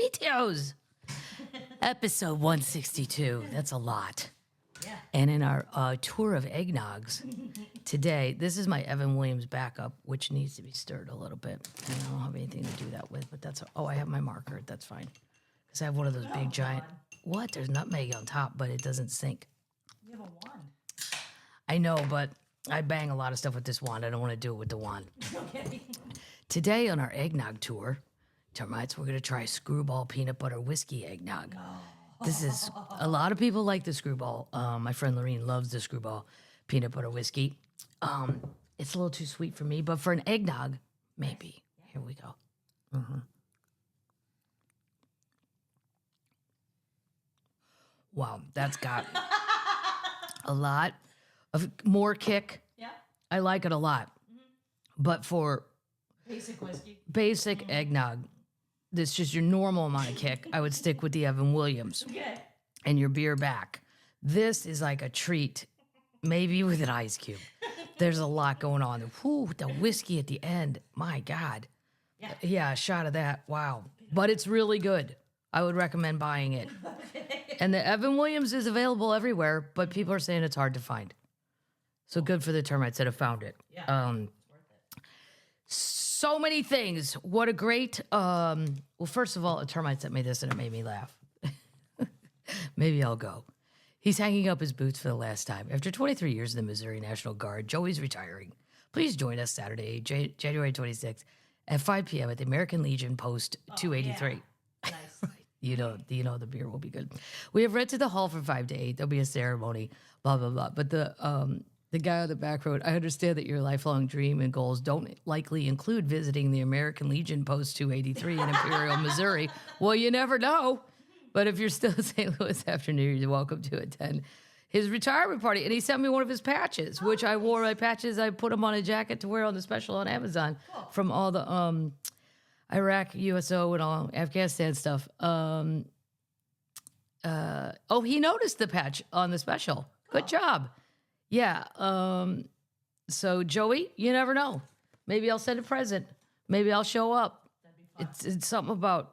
162. Episode 162. That's a lot. Yeah. And in our tour of eggnogs today, this is my Evan Williams backup, which needs to be stirred a little bit. And I don't have anything to do that with, but that's, I have my marker. That's fine. Because I have one of those big giant, what? There's nutmeg on top, but it doesn't sink. You have a wand. I know, but I bang a lot of stuff with this wand. I don't want to do it with the wand. Okay. Today on our eggnog tour, termites, we're going to try Screwball peanut butter whiskey eggnog. This is, a lot of people like the Screwball. My friend Lorene loves the Screwball peanut butter whiskey. It's a little too sweet for me, but for an eggnog, maybe. Here we go. Wow, that's got a lot of more kick. Yeah. I like it a lot. But for Basic whiskey. basic eggnog, that's just your normal amount of kick, I would stick with the Evan Williams Okay. and your beer back. This is like a treat, maybe with an ice cube. There's a lot going on. Whew, the whiskey at the end, my God. Yeah. Yeah, a shot of that, wow. But it's really good. I would recommend buying it. And the Evan Williams is available everywhere, but people are saying it's hard to find. So good for the termites that have found it. Yeah. It's worth it. So many things. What a great, well, first of all, a termite sent me this and it made me laugh. Maybe I'll go. He's hanging up his boots for the last time. After 23 years in the Missouri National Guard, Joey's retiring. Please join us Saturday, January 26th at 5 p.m. at the American Legion Post 283. Nice. You know the beer will be good. We have rented the hall from 5 to 8. There'll be a ceremony, blah, blah, blah. But the guy on the back road, I understand that your lifelong dream and goals don't likely include visiting the American Legion Post 283 in Imperial, Missouri. Well, you never know. But if you're still in St. Louis after New Year's, you're welcome to attend his retirement party. And he sent me one of his patches, which I wore. My patches, I put them on a jacket to wear on the special on Amazon from all the Iraq, USO, and all Afghanistan stuff. He noticed the patch on the special. Good job. Yeah. So, Joey, you never know. Maybe I'll send a present. Maybe I'll show up. That'd be fun. It's something about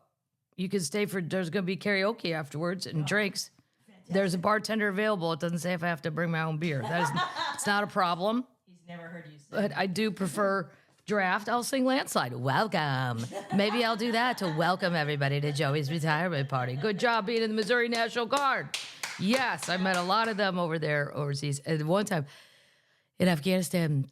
you can stay for, there's going to be karaoke afterwards and drinks. Fantastic. There's a bartender available. It doesn't say if I have to bring my own beer. That is, it's not a problem. He's never heard you say. But I do prefer draft. I'll sing Landslide. Welcome. Maybe I'll do that to welcome everybody to Joey's retirement party. Good job being in the Missouri National Guard. Yes, I met a lot of them over there overseas. And one time in Afghanistan,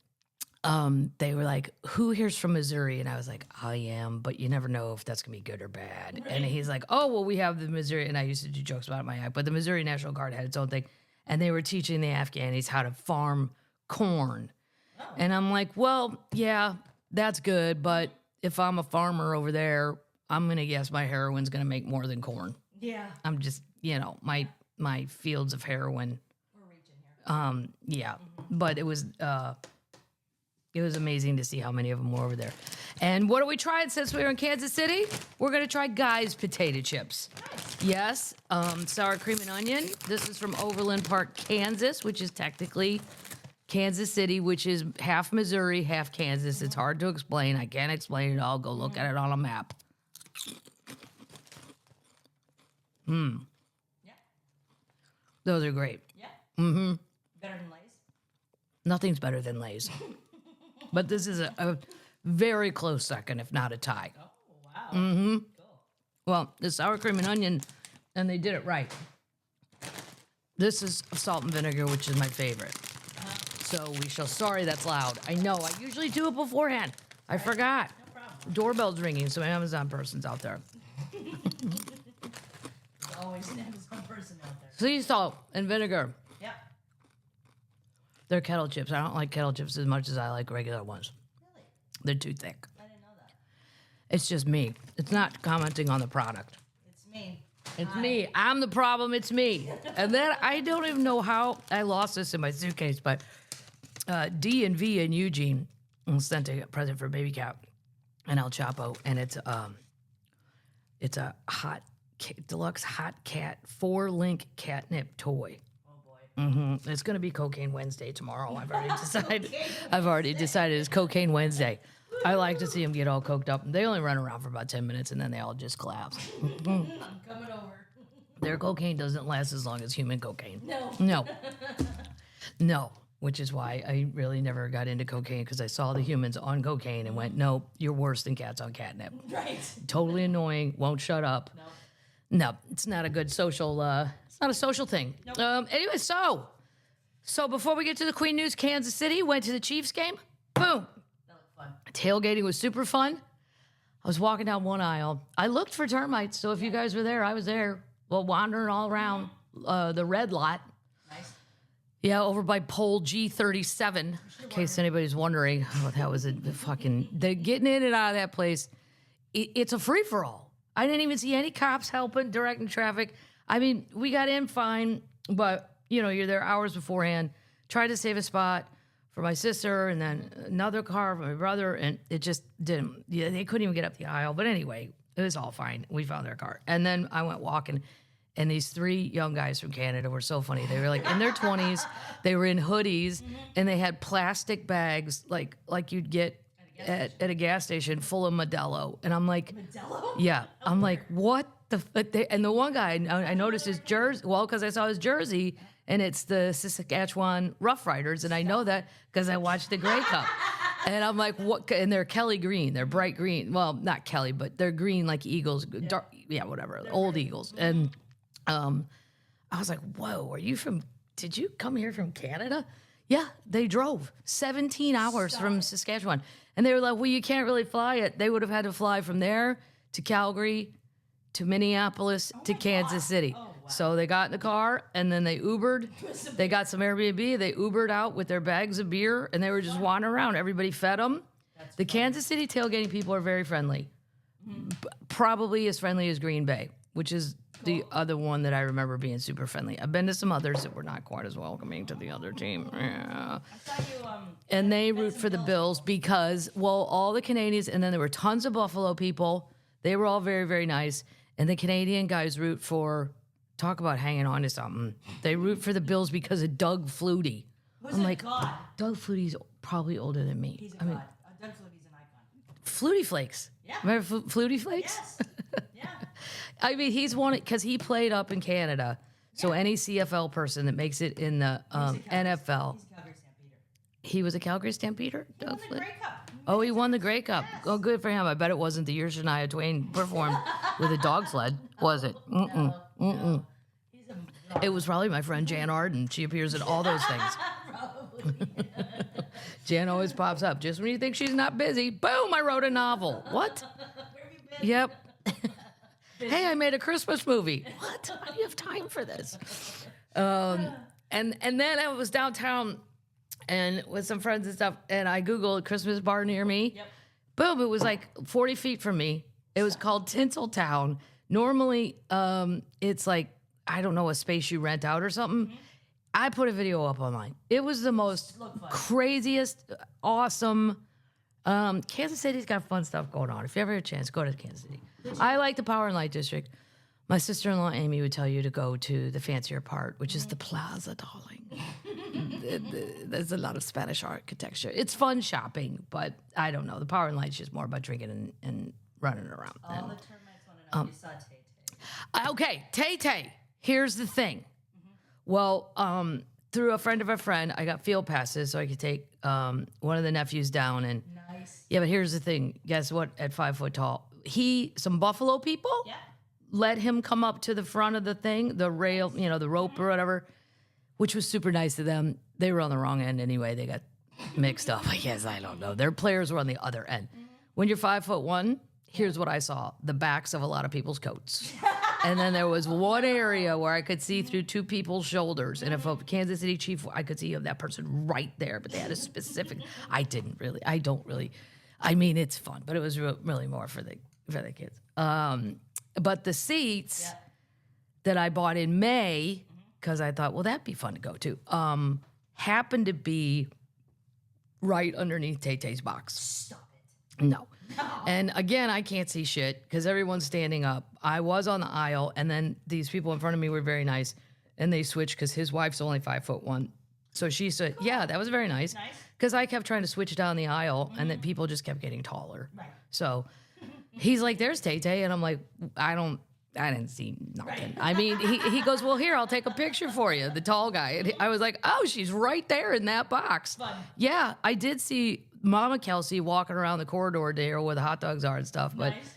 they were like, who here's from Missouri? And I was like, I am, but you never know if that's going to be good or bad. Right. And he's like, oh, well, we have the Missouri. And I used to do jokes about it in my act, but the Missouri National Guard had its own thing. And they were teaching the Afghanis how to farm corn. Oh. And I'm like, well, yeah, that's good. But if I'm a farmer over there, I'm going to guess my heroin's going to make more than corn. Yeah. I'm just, my fields of heroin. We're reaching here. Yeah. But it was amazing to see how many of them were over there. And what are we trying since we were in Kansas City? We're going to try Guy's potato chips. Nice. Yes. Sour cream and onion. This is from Overland Park, Kansas, which is technically Kansas City, which is half Missouri, half Kansas. It's hard to explain. I can't explain it all. Go look at it on a map. Yeah. Those are great. Yeah. Mm-hmm. Better than Lay's? Nothing's better than Lay's. But this is a very close second, if not a tie. Oh, wow. Mm-hmm. Cool. Well, the sour cream and onion, and they did it right. This is salt and vinegar, which is my favorite. So we shall, sorry that's loud. I know, I usually do it beforehand. I forgot. No problem. Doorbell's ringing, so Amazon person's out there. There's always an Amazon person out there. Sea salt and vinegar. Yeah. They're kettle chips. I don't like kettle chips as much as I like regular ones. Really? They're too thick. I didn't know that. It's just me. It's not commenting on the product. It's me. It's me. I'm the problem. It's me. And then I don't even know how I lost this in my suitcase, but D and V in Eugene sent a present for Baby Cat and El Chapo, and it's a deluxe hot cat 4-link catnip toy. Oh boy. Mm-hmm. It's going to be Cocaine Wednesday tomorrow. I've already decided. I've already decided it's Cocaine Wednesday. I like to see them get all coked up. They only run around for about 10 minutes, and then they all just collapse. I'm coming over. Their cocaine doesn't last as long as human cocaine. No. No. No. Which is why I really never got into cocaine, because I saw the humans on cocaine and went, nope, you're worse than cats on catnip. Right. Totally annoying, won't shut up. No. No, it's not a good social, it's not a social thing. Nope. Anyway, so before we get to the Queen News, Kansas City, went to the Chiefs game. Boom. That looked fun. Tailgating was super fun. I was walking down one aisle. I looked for termites, so if you guys were there, I was there. Well, wandering all around the red lot. Nice. Yeah, over by pole G37, in case anybody's wondering. Oh, that was a fucking... getting in and out of that place, it's a free-for-all. I didn't even see any cops helping, directing traffic. I mean, we got in fine, but, you're there hours beforehand. Tried to save a spot for my sister, and then another car for my brother, and it just didn't... Yeah, they couldn't even get up the aisle. But anyway, it was all fine. We found their car. And then I went walking, and these 3 young guys from Canada were so funny. They were like in their 20s. They were in hoodies, and they had plastic bags like you'd get at a gas station full of Modelo. And I'm like, Modelo? yeah. I'm like, what the fuck? And the one guy, I noticed his jersey. Well, because I saw his jersey, and it's the Saskatchewan Rough Riders, and I know that because I watched the Grey Cup. And I'm like, what? And they're Kelly green. They're bright green. Well, not Kelly, but they're green like Eagles. Dark, yeah, whatever. Old Eagles. And I was like, whoa, did you come here from Canada? Yeah, they drove 17 hours from Saskatchewan. And they were like, well, you can't really fly it. They would have had to fly from there to Calgary to Minneapolis to Kansas City. Oh, wow. So they got in the car, and then they Ubered. They got some Airbnb. They Ubered out with their bags of beer, and they were just wandering around. Everybody fed them. The Kansas City tailgating people are very friendly. Probably as friendly as Green Bay, which is the other one that I remember being super friendly. I've been to some others that were not quite as welcoming to the other team. Yeah. I saw you, And they root for the Bills because, well, all the Canadians, and then there were tons of Buffalo people. They were all very, very nice. And the Canadian guys root for, talk about hanging on to something. They root for the Bills because of Doug Flutie. who's I'm a like, god? Doug Flutie's probably older than me. He's a I mean, god. Doug Flutie's an icon. Flutie Flakes. Yeah. Remember Flutie Flakes? Yes. Yeah. I mean, he's one because he played up in Canada. So any CFL person that makes it in the NFL, He's a Calgary Stampeder. he was a Calgary Stampeder. He won the Grey Cup. Oh, he won the Grey Cup. Oh, good for him. I bet it wasn't the year Shania Twain performed with a dog sled, was it? Mm-mm. Mm-mm. He's a It was probably my friend Jan Arden. She appears in all those things. probably. Jan always pops up. Just when you think she's not busy, boom, I wrote a novel. What? Where have you been? Yep. Hey, I made a Christmas movie. What? I don't have time for this. And then I was downtown and with some friends and stuff, and I Googled Christmas bar near me. Yep. Boom, it was like 40 feet from me. It was called Tinsel Town. Normally, it's like, I don't know, a space you rent out or something. Mm-hmm. I put a video up online. It was the most Looked fun. craziest, awesome. Kansas City's got fun stuff going on. If you ever have a chance, go to Kansas City. I like the Power and Light District. My sister-in-law Amy would tell you to go to the fancier part, which is the Plaza, darling. There's a lot of Spanish architecture. It's fun shopping, but I don't know. The Power and Light's just more about drinking and running around. All the termites want to know if you saw Tay Tay. Okay, Tay Tay. Here's the thing. Well, through a friend of a friend, I got field passes so I could take one of the nephews down. And Nice. yeah, but here's the thing. Guess what? At 5 foot tall, some Buffalo people Yeah. let him come up to the front of the thing, the rail, the rope or whatever, which was super nice of them. They were on the wrong end anyway. They got mixed up. I guess, I don't know. Their players were on the other end. When you're 5'1", here's what I saw: the backs of a lot of people's coats. And then there was one area where I could see through 2 people's shoulders. And if a Kansas City Chief, I could see that person right there. But they had a specific. I don't really. I mean, it's fun, but it was really more for the kids. But the seats that I bought in May, because I thought, well, that'd be fun to go to, happened to be right underneath Tay Tay's box. Stop it. No. And again, I can't see shit because everyone's standing up. I was on the aisle, and then these people in front of me were very nice, and they switched because his wife's only 5'1", So she said, yeah, that was very nice. Nice. Because I kept trying to switch down the aisle, and then people just kept getting taller. Right. So he's like, there's Tay Tay. And I'm like, I didn't see nothing. I mean, he goes, well, here, I'll take a picture for you, the tall guy. And I was like, oh, she's right there in that box. Fun. Yeah, I did see Mama Kelsey walking around the corridor there where the hot dogs are and stuff. But Nice.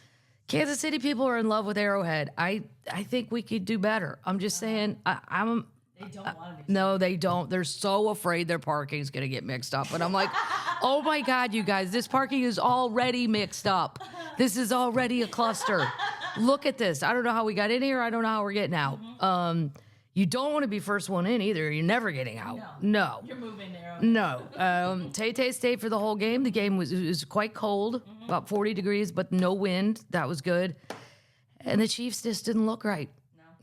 Kansas City people are in love with Arrowhead. I think we could do better. I'm just saying, I'm... They don't want to be. No, they don't. They're so afraid their parking is going to get mixed up. And I'm like, oh my God, you guys, this parking is already mixed up. This is already a cluster. Look at this. I don't know how we got in here. I don't know how we're getting out. You don't want to be first one in either. You're never getting out. No. You're moving there. No. Tay Tay stayed for the whole game. The game was quite cold, about 40 degrees, but no wind. That was good. And the Chiefs just didn't look right.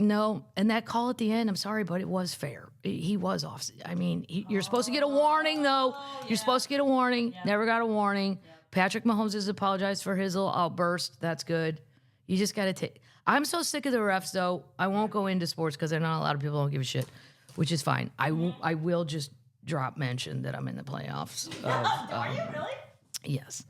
No, and that call at the end, I'm sorry, but it was fair. He was off. I mean, you're supposed to get a warning, though. You're supposed to get a warning. Never got a warning. Patrick Mahomes has apologized for his little outburst. That's good. You just got to take... I'm so sick of the refs, though. I won't go into sports because I know a lot of people don't give a shit, which is fine. I will just drop mention that I'm in the playoffs. Are you really? Yes.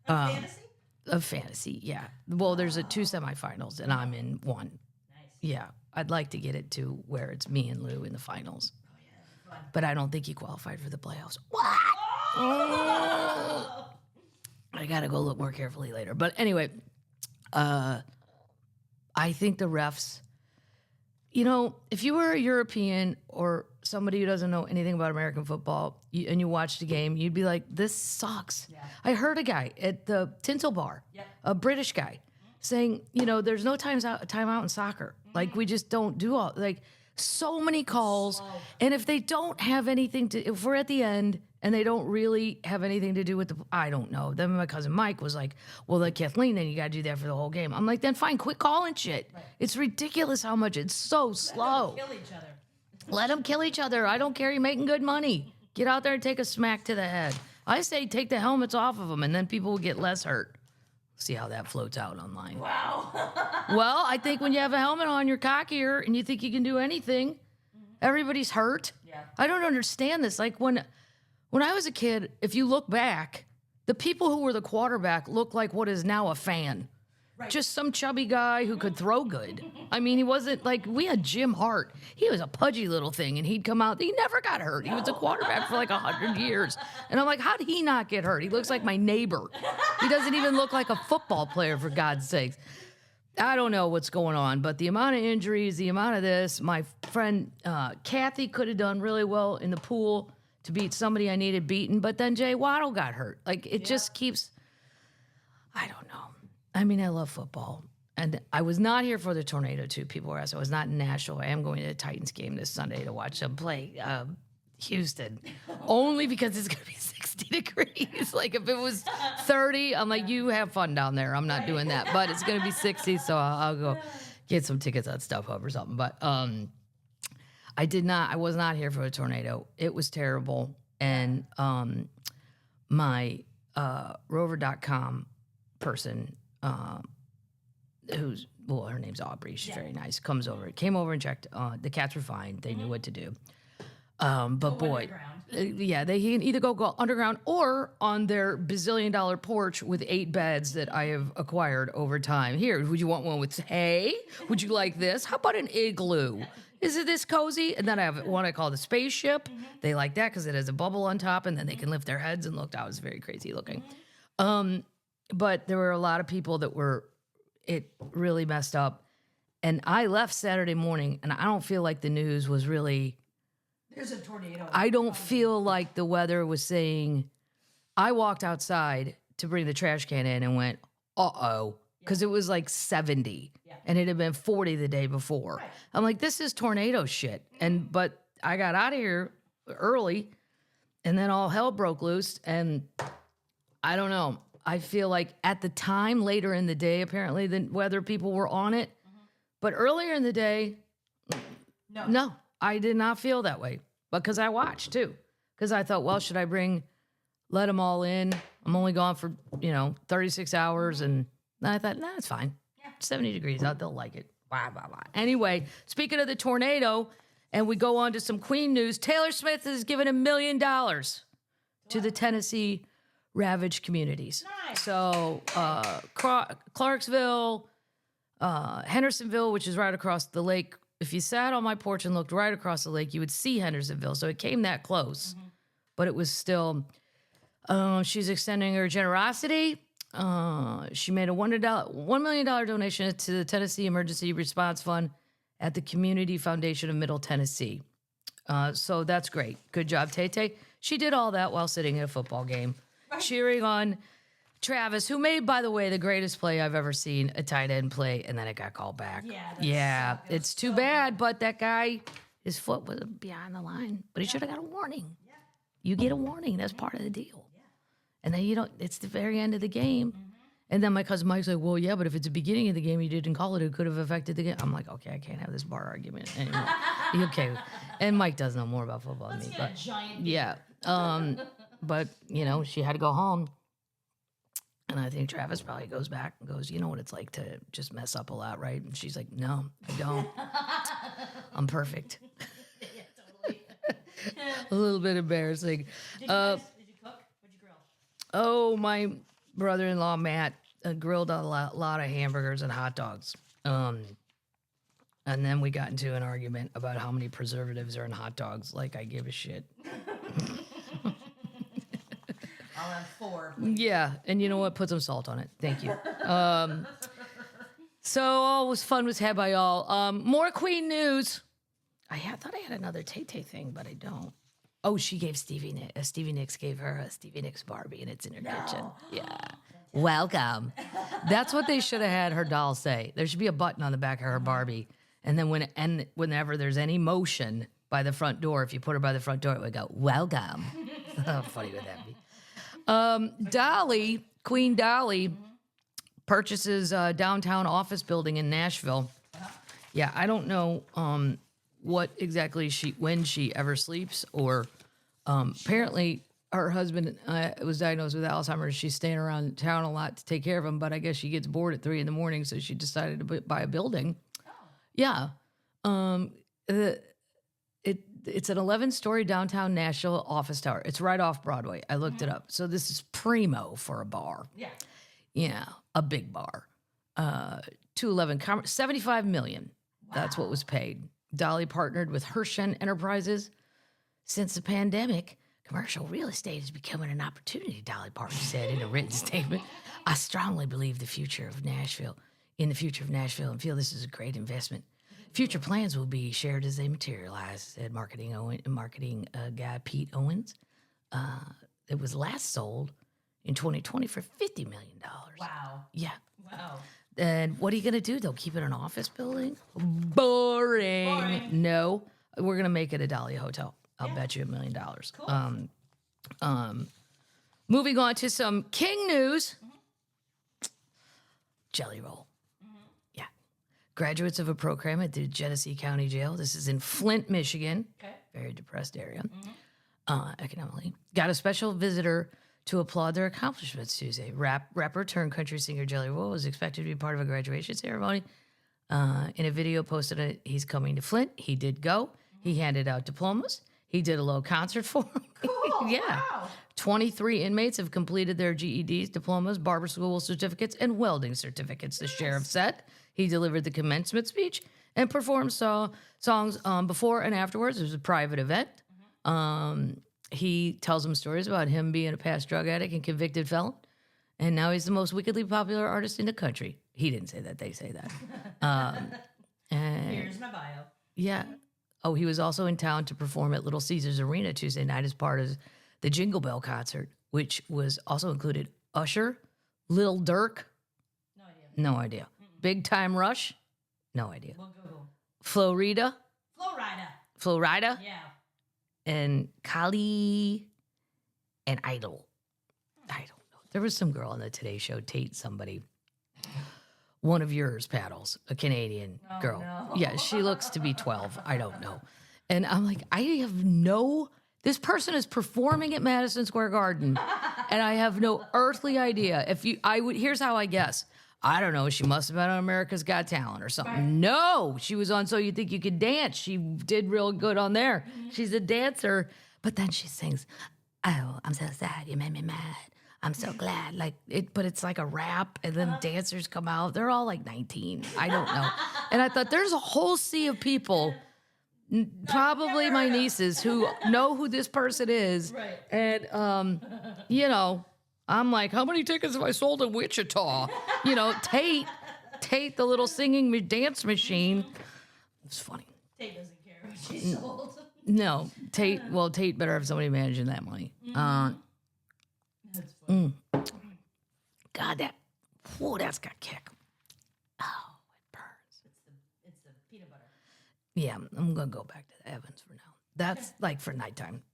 Fantasy? Of fantasy, yeah. Well, there's two semifinals, and I'm in one. Nice. Yeah, I'd like to get it to where it's me and Lou in the finals. Oh, yeah. Fun. But I don't think he qualified for the playoffs. What? Oh. I got to go look more carefully later. But anyway, I think the refs, you know, if you were a European or somebody who doesn't know anything about American football and you watched the game, you'd be like, this sucks. Yeah. I heard a guy at the Tinsel bar, a British guy, saying, you know, there's no timeout in soccer. Like, we just don't do all, like, so many calls. And if they don't have anything to, if we're at the end and they don't really have anything to do with the, I don't know. Then my cousin Mike was like, well, like Kathleen, then you got to do that for the whole game. I'm like, then fine, quit calling shit. Right. It's ridiculous how much it's so slow. Kill each other. Let them kill each other. I don't care. You're making good money. Get out there and take a smack to the head. I say take the helmets off of them, and then people will get less hurt. See how that floats out online. Wow. Well, I think when you have a helmet on, you're cockier, and you think you can do anything. Everybody's hurt. Yeah. I don't understand this. Like, when I was a kid, if you look back, the people who were the quarterback looked like what is now a fan. Right. Just some chubby guy who could throw good. I mean, he wasn't like, we had Jim Hart. He was a pudgy little thing, and he'd come out. He never got hurt. He was a quarterback for like 100 years. And I'm like, how did he not get hurt? He looks like my neighbor. He doesn't even look like a football player, for God's sakes. I don't know what's going on, but the amount of injuries, the amount of this, my friend Kathy could have done really well in the pool to beat somebody I needed beaten, but then Jay Waddle got hurt. Like, it just keeps, I don't know. I mean, I love football. And I was not here for the tornado, too. People were asking. I was not in Nashville. I am going to the Titans game this Sunday to watch them play Houston. Only because it's going to be 60 degrees. Like, if it was 30, I'm like, you have fun down there. I'm not doing that. But it's going to be 60, so I'll go get some tickets on StubHub or something. But I was not here for a tornado. It was terrible. And my Rover.com person, her name's Aubrey. She's very nice. Came over and checked. The cats were fine. They knew what to do. But boy, they can either go underground or on their bazillion-dollar porch with 8 beds that I have acquired over time. Here, would you want one with hay? Would you like this? How about an igloo? Is it this cozy? And then I have one I call the spaceship. They like that because it has a bubble on top, and then they can lift their heads and look out. It's very crazy looking. But there were a lot of people that it really messed up. And I left Saturday morning, and I don't feel like the news was really... There's a tornado. I don't feel like the weather was saying... I walked outside to bring the trash can in and went, uh-oh, because it was like 70, and it had been 40 the day before. Right. I'm like, this is tornado shit. But I got out of here early, and then all hell broke loose, and I don't know. I feel like at the time, later in the day, apparently, the weather people were on it. But earlier in the day, no, I did not feel that way. Because I watched, too. Because I thought, well, should I let them all in? I'm only gone for, 36 hours. And I thought, nah, it's fine. 70 degrees out. They'll like it. Blah, blah, blah. Anyway, speaking of the tornado, And we go on to some Queen news. Taylor Swift has given $1 million to the Tennessee ravaged communities. Nice. So Clarksville, Hendersonville, which is right across the lake. If you sat on my porch and looked right across the lake, you would see Hendersonville. So it came that close, but it was still, she's extending her generosity. She made a $1 million donation to the Tennessee Emergency Response Fund at the Community Foundation of Middle Tennessee. So that's great. Good job, Tay Tay. She did all that while sitting at a football game, cheering on Travis, who made, by the way, the greatest play I've ever seen, a tight end play, and then it got called back. Yeah, It's too bad, but that guy, his foot was behind the line, but he should have got a warning. Yeah. You get a warning. That's part of the deal. Yeah. And then you don't, it's the very end of the game. And then my cousin Mike's like, well, yeah, but if it's the beginning of the game, you didn't call it, it could have affected the game. I'm like, okay, I can't have this bar argument anymore. Okay. And Mike does know more about football than me. But, yeah. But, you know, she had to go home. And I think Travis probably goes back and goes, you know what it's like to just mess up a lot, right? And she's like, no, I don't. I'm perfect. Yeah, totally. A little bit embarrassing. Did you cook? What'd you grill? Oh, my brother-in-law, Matt, grilled a lot of hamburgers and hot dogs. And then we got into an argument about how many preservatives are in hot dogs. Like, I give a shit. I'll have 4. Yeah, and you know what? Put some salt on it. Thank you. So all was fun was had by all. More Queen news. I thought I had another Tay Tay thing, but I don't. Oh, she gave Stevie Nicks gave her a Stevie Nicks Barbie, and it's in her kitchen. Yeah. Welcome. That's what they should have had her doll say. There should be a button on the back of her Barbie. And then whenever there's any motion by the front door, if you put her by the front door, it would go, welcome. How funny would that be? Dolly, Queen Dolly, purchases a downtown office building in Nashville. Yeah, I don't know what exactly when she ever sleeps, or apparently her husband was diagnosed with Alzheimer's. She's staying around town a lot to take care of him, but I guess she gets bored at 3 a.m, so she decided to buy a building. Oh. Yeah. It's an 11-story downtown Nashville office tower. It's right off Broadway. I looked it up. So this is primo for a bar. Yeah. Yeah, a big bar. 211, $75 million. Wow. That's what was paid. Dolly partnered with Hershen Enterprises. Since the pandemic, commercial real estate is becoming an opportunity, Dolly Parton said in a written statement. I strongly believe in the future of Nashville, and feel this is a great investment. Future plans will be shared as they materialize, said marketing guy Pete Owens. It was last sold in 2020 for $50 million. Wow. Yeah. Wow. And what are you going to do? They'll keep it an office building? Boring. No. We're going to make it a Dolly hotel. I'll bet you $1 million. Cool. Moving on to some King news. Jelly roll. Yeah. Graduates of a program at the Genesee County Jail. This is in Flint, Michigan. Okay. Very depressed area. Economically. Got a special visitor to applaud their accomplishments Tuesday. Rapper turned country singer Jelly Roll was expected to be part of a graduation ceremony. In a video posted, he's coming to Flint. He did go. He handed out diplomas. He did a little concert for him. Cool. Yeah. Wow. 23 inmates have completed their GEDs, diplomas, barber school certificates, and welding certificates, the sheriff said. He delivered the commencement speech and performed songs before and afterwards. It was a private event. He tells them stories about him being a past drug addict and convicted felon. And now he's the most wickedly popular artist in the country. He didn't say that. They say that. Here's my bio. Yeah. Oh, he was also in town to perform at Little Caesars Arena Tuesday night as part of the Jingle Bell concert, which was also included Usher, Lil Durk. No idea. No idea. Big Time Rush. No idea. We'll Google. Florida. Florida. Yeah. And Kali and Idol. I don't know. There was some girl on the Today Show, Tate somebody. One of yours, Paddles, a Canadian girl. No. Yeah, she looks to be 12. I don't know. And I'm like, this person is performing at Madison Square Garden, and I have no earthly idea. Here's how I guess. I don't know. She must have been on America's Got Talent or something. Right. No, she was on So You Think You Could Dance. She did real good on there. She's a dancer. But then she sings, oh, I'm so sad. You made me mad. I'm so glad. But it's like a rap. And then dancers come out. They're all like 19. I don't know. And I thought there's a whole sea of people, probably my nieces, who know who this person is. Right. And, I'm like, how many tickets have I sold in Wichita? Tate, the little singing dance machine. It's funny. Tate doesn't care what she sold. No, Tate better have somebody managing that money. That's funny. God, that's got kick. Oh, it burns. It's the peanut butter. Yeah, I'm going to go back to the Evans for now. That's like for nighttime.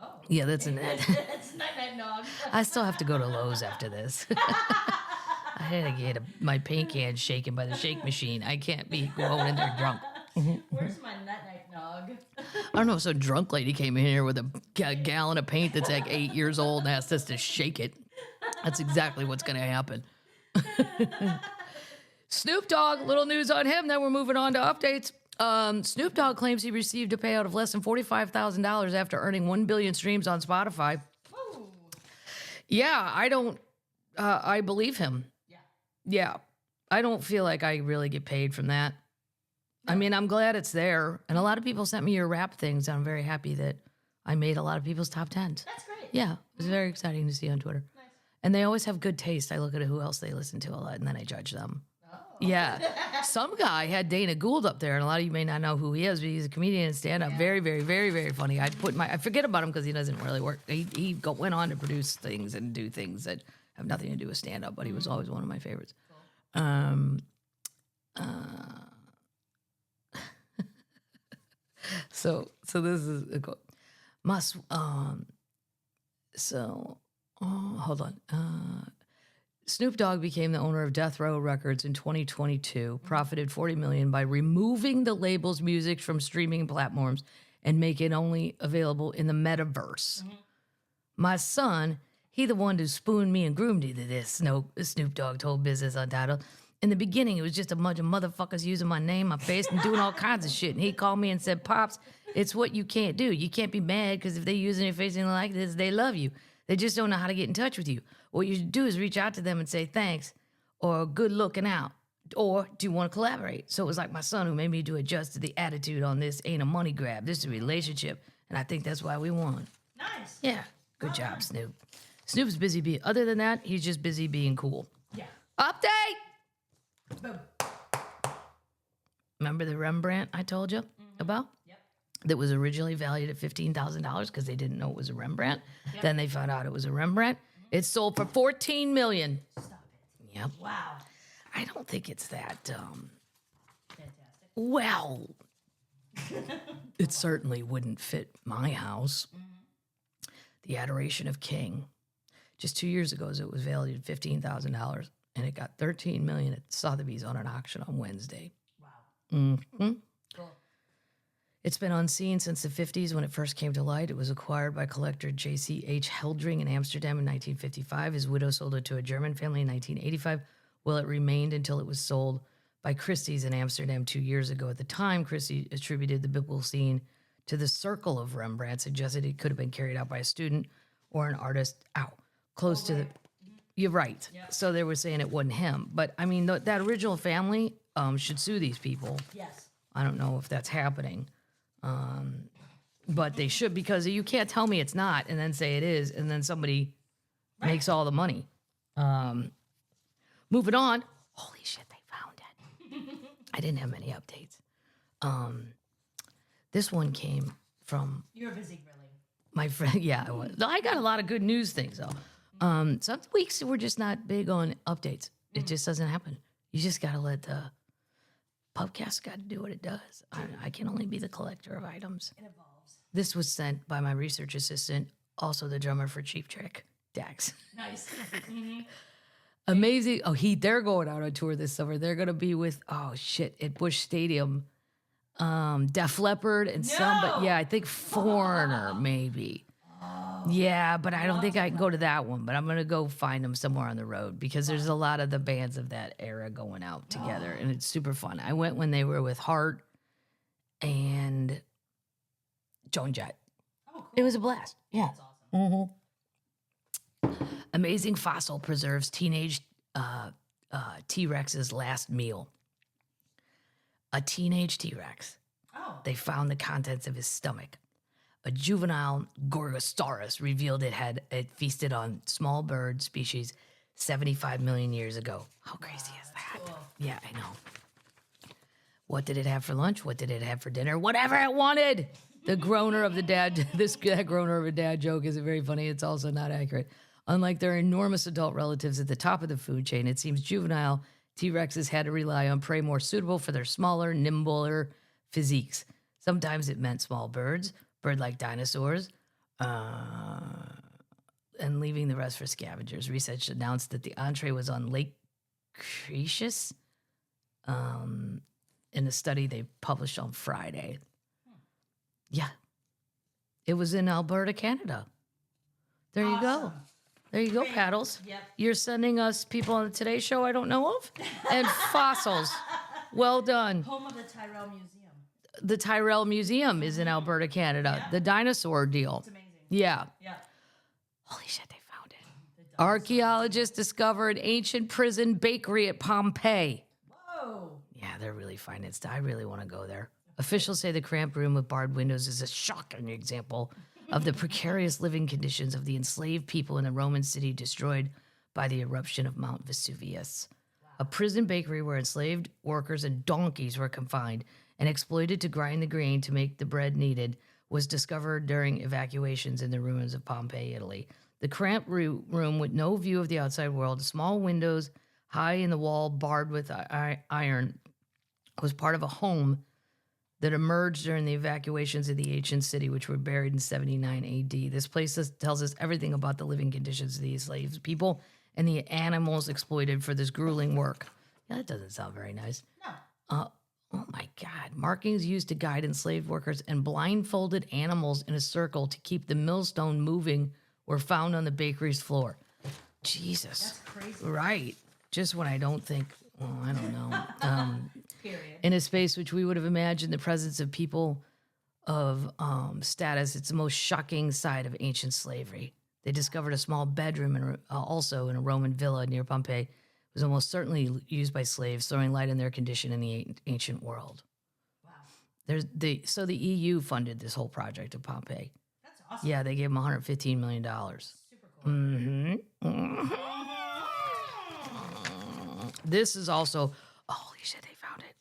Oh. Yeah, that's an It's night nog. I still have to go to Lowe's after this. I had to get my paint can shaken by the shake machine. I can't be going in there drunk. Where's my night nog? I don't know. So drunk lady came in here with a gallon of paint that's like 8 years old and asked us to shake it. That's exactly what's going to happen. Snoop Dogg, little news on him. Then we're moving on to updates. Snoop Dogg claims he received a payout of less than $45,000 after earning 1 billion streams on Spotify. Ooh. Yeah, I believe him. Yeah. I don't feel like I really get paid from that. I mean, I'm glad it's there. And a lot of people sent me your rap things. I'm very happy that I made a lot of people's top 10s. That's great. Yeah, it was very exciting to see on Twitter. Nice. And they always have good taste. I look at who else they listen to a lot, and then I judge them. Oh. Yeah. Some guy had Dana Gould up there, and a lot of you may not know who he is, but he's a comedian and stand-up. Yeah. Very, very, very, very funny. I forget about him because he doesn't really work. He went on to produce things and do things that have nothing to do with stand-up, but he was always one of my favorites. Cool. So this is a quote. Hold on. Snoop Dogg became the owner of Death Row Records in 2022, profited $40 million by removing the label's music from streaming platforms and make it only available in the metaverse. Mm-hmm. My son, he the one who spooned me and groomed me to this, Snoop Dogg told Business Untitled. In the beginning, it was just a bunch of motherfuckers using my name, my face, and doing all kinds of shit. And he called me and said, Pops, it's what you can't do. You can't be mad because if they using your face and like this, they love you. They just don't know how to get in touch with you. What you should do is reach out to them and say thanks or good looking out or do you want to collaborate? So it was like my son who made me to adjust to the attitude on this ain't a money grab. This is a relationship. And I think that's why we won. Nice. Yeah. Good job, Snoop. Snoop's busy being, other than that, he's just busy being cool. Yeah. Update! Boom. Remember the Rembrandt I told you about? Yep. That was originally valued at $15,000 because they didn't know it was a Rembrandt. Yep. Then they found out it was a Rembrandt. It sold for $14 million. Stop it. Yep. Wow. I don't think it's that. Fantastic. Well, it certainly wouldn't fit my house. Mm-hmm. The Adoration of King. Just 2 years ago, it was valued at $15,000. And it got $13 million at Sotheby's on an auction on Wednesday. Wow. Mm-hmm. Cool. It's been unseen since the 50s when it first came to light. It was acquired by collector J.C.H. Heldring in Amsterdam in 1955. His widow sold it to a German family in 1985. Well, it remained until it was sold by Christie's in Amsterdam 2 years ago. At the time, Christie attributed the biblical scene to the circle of Rembrandt, suggested it could have been carried out by a student or an artist close to the... You're right. Yeah. So they were saying it wasn't him. But, I mean, that original family should sue these people. Yes. I don't know if that's happening. But they should, because you can't tell me it's not and then say it is, and then somebody makes all the money. Moving on. Holy shit, they found it. I didn't have many updates. This one came from... You're busy grilling. My friend, yeah, I was. I got a lot of good news things, though. Some weeks we're just not big on updates. It just doesn't happen. You just got to let the Pubcast got to do what it does. I can only be the collector of items. It evolves. This was sent by my research assistant, also the drummer for Cheap Trick, Dax. Nice. Mm-hmm. Amazing. Oh, they're going out on tour this summer. They're going to be with, at Busch Stadium, Def Leppard and somebody. Yeah, I think Foreigner, maybe. Yeah, but I don't think I can go to that one. But I'm gonna go find them somewhere on the road because there's a lot of the bands of that era going out together, and it's super fun. I went when they were with Heart and Joan Jett. Oh, cool. It was a blast. Yeah. That's awesome. Amazing fossil preserves teenage T-Rex's last meal. A teenage T-Rex. Oh. They found the contents of his stomach. A juvenile Gorgosaurus revealed it feasted on small bird species 75 million years ago. How crazy is that? Cool. Yeah, I know. What did it have for lunch? What did it have for dinner? Whatever it wanted. The groaner of the dad, that groaner of a dad joke isn't very funny. It's also not accurate. Unlike their enormous adult relatives at the top of the food chain, it seems juvenile T-Rexes had to rely on prey more suitable for their smaller, nimbler physiques. Sometimes it meant small birds, bird-like dinosaurs, and leaving the rest for scavengers. Research announced that the entree was on Lake Cretaceous in a study they published on Friday. Yeah. It was in Alberta, Canada. There you go. Awesome. There you go, Great. Paddles. Yep. You're sending us people on the Today Show I don't know of, and fossils. Well done. Home of the Tyrrell Museum. The Tyrrell Museum is in Alberta, Canada. Yeah. The dinosaur deal. It's amazing. Yeah. Yeah. Holy shit, they found it. Archaeologists discovered ancient prison bakery at Pompeii. Whoa. Yeah, they're really finding stuff. I really want to go there. Officials say the cramped room with barred windows is a shocking example of the precarious living conditions of the enslaved people in the Roman city destroyed by the eruption of Mount Vesuvius. Wow. A prison bakery where enslaved workers and donkeys were confined and exploited to grind the grain to make the bread needed was discovered during evacuations in the ruins of Pompeii, Italy. The cramped room with no view of the outside world, small windows high in the wall barred with iron, was part of a home that emerged during the evacuations of the ancient city, which were buried in 79 AD. This place tells us everything about the living conditions of the enslaved people and the animals exploited for this grueling work. Yeah, that doesn't sound very nice. No. Oh my God. Markings used to guide enslaved workers and blindfolded animals in a circle to keep the millstone moving were found on the bakery's floor. Jesus. That's crazy. Right. Just when I don't think, well, I don't know. Period. In a space which we would have imagined the presence of people of status, it's the most shocking side of ancient slavery. They discovered a small bedroom also in a Roman villa near Pompeii. It was almost certainly used by slaves, throwing light on their condition in the ancient world. Wow. So the EU funded this whole project of Pompeii. That's awesome. Yeah, they gave them $115 million. Super cool. Mm-hmm. This is also, holy shit, they found it.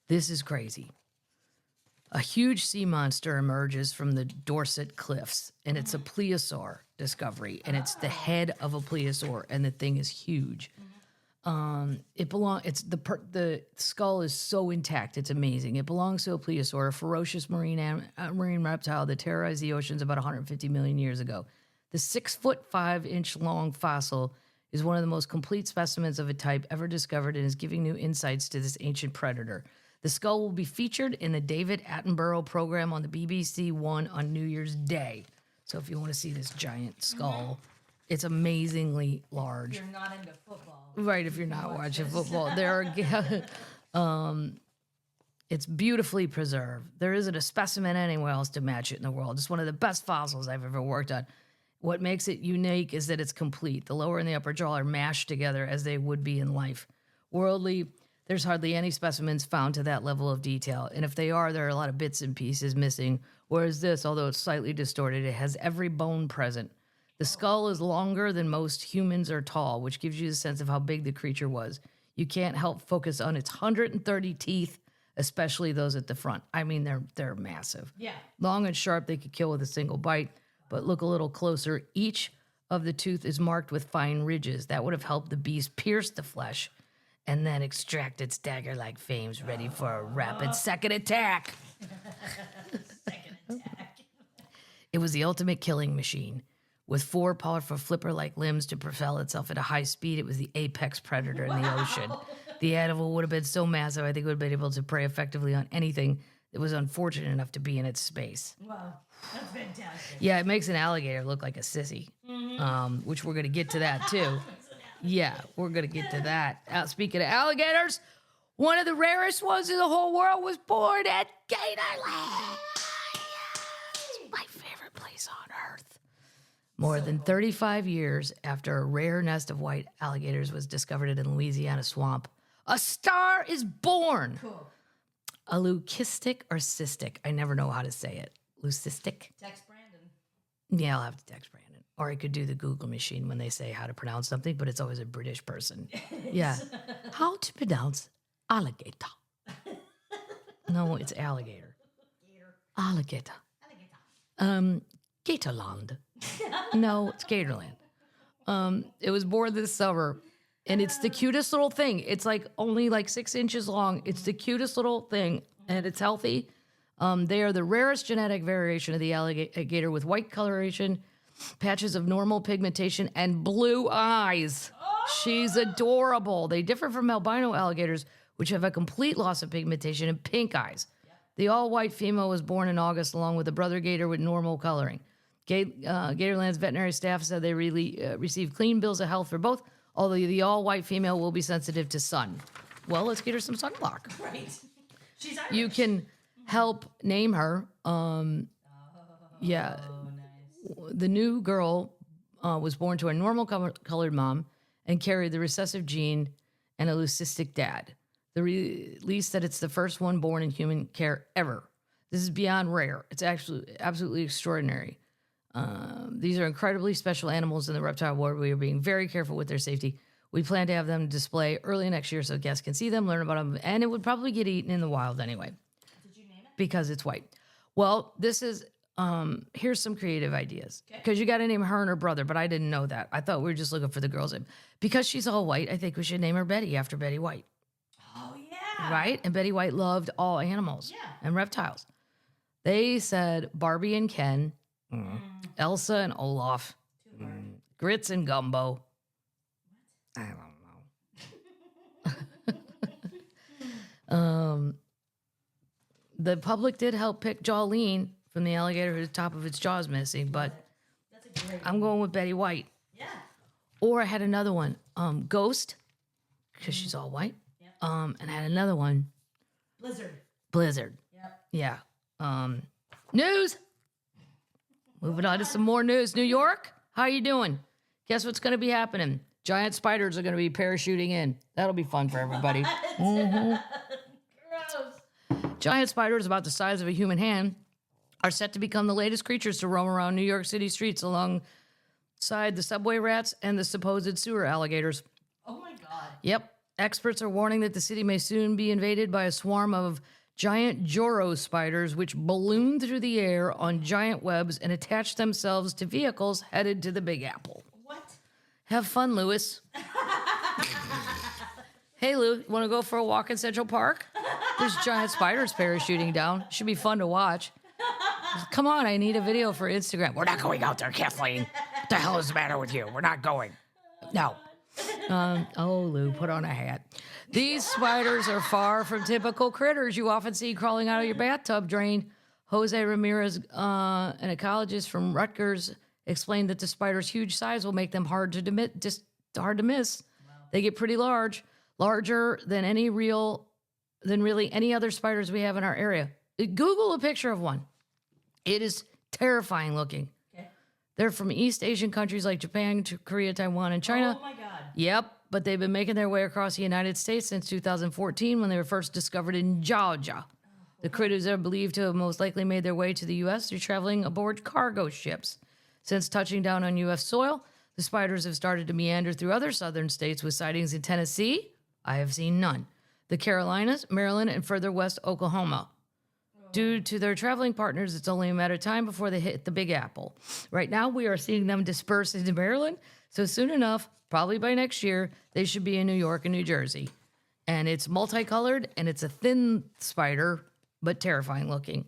This is crazy. A huge sea monster emerges from the Dorset cliffs, and it's a plesiosaur discovery, and it's the head of a plesiosaur, and the thing is huge. The skull is so intact, it's amazing. It belongs to a plesiosaur, a ferocious marine reptile that terrorized the oceans about 150 million years ago. The 6'5" long fossil is one of the most complete specimens of a type ever discovered and is giving new insights to this ancient predator. The skull will be featured in the David Attenborough program on the BBC One on New Year's Day. So if you want to see this giant skull, it's amazingly large. If you're not into football. Right, if you're not watching football. It's beautifully preserved. There isn't a specimen anywhere else to match it in the world. It's one of the best fossils I've ever worked on. What makes it unique is that it's complete. The lower and the upper jaw are mashed together as they would be in life. Worldly, there's hardly any specimens found to that level of detail. And if they are, there are a lot of bits and pieces missing. Whereas this, although it's slightly distorted, it has every bone present. The skull is longer than most humans are tall, which gives you a sense of how big the creature was. You can't help focus on its 130 teeth, especially those at the front. I mean, they're massive. Yeah. Long and sharp, they could kill with a single bite. But look a little closer. Each of the tooth is marked with fine ridges. That would have helped the beast pierce the flesh and then extract its dagger-like fangs, ready for a rapid second attack. Second attack. It was the ultimate killing machine. With 4 powerful flipper-like limbs to propel itself at a high speed, it was the apex predator in the ocean. The animal would have been so massive, I think it would have been able to prey effectively on anything that was unfortunate enough to be in its space. Wow, that's fantastic. Yeah, it makes an alligator look like a sissy, which we're going to get to that too. Yeah, we're going to get to that. Speaking of alligators, one of the rarest ones in the whole world was born at Gatorland. It's my favorite place on earth. More than 35 years after a rare nest of white alligators was discovered in a Louisiana swamp, a star is born. Cool. A leucistic or cystic. I never know how to say it. Leucistic? Text Brandon. Yeah, I'll have to text Brandon. Or I could do the Google machine when they say how to pronounce something, but it's always a British person. Yeah. How to pronounce alligator? No, it's alligator. Alligator. Gatorland. No, it's Gatorland. It was born this summer, and it's the cutest little thing. It's like only like 6 inches long. It's the cutest little thing, and it's healthy. They are the rarest genetic variation of the alligator with white coloration, patches of normal pigmentation, and blue eyes. She's adorable. They differ from albino alligators, which have a complete loss of pigmentation and pink eyes. The all-white female was born in August along with a brother gator with normal coloring. Gatorland's veterinary staff said they received clean bills of health for both, although the all-white female will be sensitive to sun. Well, let's get her some sunblock. Right. She's Irish. You can help name her. Yeah. The new girl was born to a normal colored mom and carried the recessive gene and a leucistic dad. The release said it's the first one born in human care ever. This is beyond rare. It's actually absolutely extraordinary. These are incredibly special animals in the reptile world. We are being very careful with their safety. We plan to have them display early next year so guests can see them, learn about them, and it would probably get eaten in the wild anyway. Did you name it? Because it's white. Well, this is, here's some creative ideas. Because you got to name her and her brother, but I didn't know that. I thought we were just looking for the girl's name. Because she's all white, I think we should name her Betty after Betty White. Oh, yeah. Right? And Betty White loved all animals and reptiles. They said Barbie and Ken, Elsa and Olaf, Grits and Gumbo. I don't know. The public did help pick Jolene from the alligator whose top of its jaw is missing, but That's a great I'm going with Betty White. Yeah. Or I had another one, Ghost, because she's all white. And I had another one, Blizzard. Yep. Yeah. News. Moving on to some more news. New York, how you doing? Guess what's going to be happening? Giant spiders are going to be parachuting in. That'll be fun for everybody. Gross. Giant spiders about the size of a human hand are set to become the latest creatures to roam around New York City streets alongside the subway rats and the supposed sewer alligators. Oh, my God. Yep. Experts are warning that the city may soon be invaded by a swarm of giant Joro spiders which balloon through the air on giant webs and attach themselves to vehicles headed to the Big Apple. What? Have fun, Lewis. Hey, Lou, want to go for a walk in Central Park? There's giant spiders parachuting down. Should be fun to watch. Come on, I need a video for Instagram. We're not going out there, Kathleen. What the hell is the matter with you? We're not going. No. Oh, Lou, put on a hat. These spiders are far from typical critters you often see crawling out of your bathtub drain. Jose Ramirez, an ecologist from Rutgers, explained that the spider's huge size will make them hard to miss. Wow. They get pretty larger than really any other spiders we have in our area. Google a picture of one. It is terrifying looking. Okay. They're from East Asian countries like Japan, Korea, Taiwan, and China. Oh, my God. Yep, but they've been making their way across the United States since 2014 when they were first discovered in Georgia. The critters are believed to have most likely made their way to the U.S. through traveling aboard cargo ships. Since touching down on U.S. soil, the spiders have started to meander through other southern states with sightings in Tennessee. I have seen none. The Carolinas, Maryland, and further west, Oklahoma. Due to their traveling partners, it's only a matter of time before they hit the Big Apple. Right now, we are seeing them disperse into Maryland, so soon enough, probably by next year, they should be in New York and New Jersey. And it's multicolored, and it's a thin spider, but terrifying looking.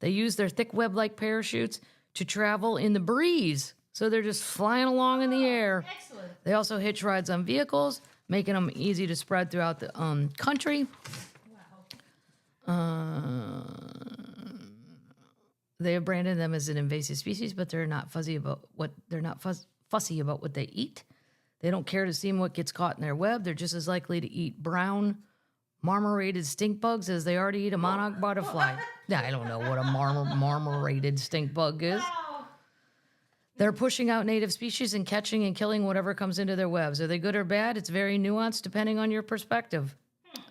They use their thick web-like parachutes to travel in the breeze, so they're just flying along in the air. Excellent. They also hitch rides on vehicles, making them easy to spread throughout the country. Wow. They have branded them as an invasive species, but they're not fussy about what fussy about what they eat. They don't care to see what gets caught in their web. They're just as likely to eat brown, marmorated stink bugs as they are to eat a monarch butterfly. Yeah, I don't know what a marmorated stink bug is. Wow. They're pushing out native species and catching and killing whatever comes into their webs. Are they good or bad? It's very nuanced depending on your perspective.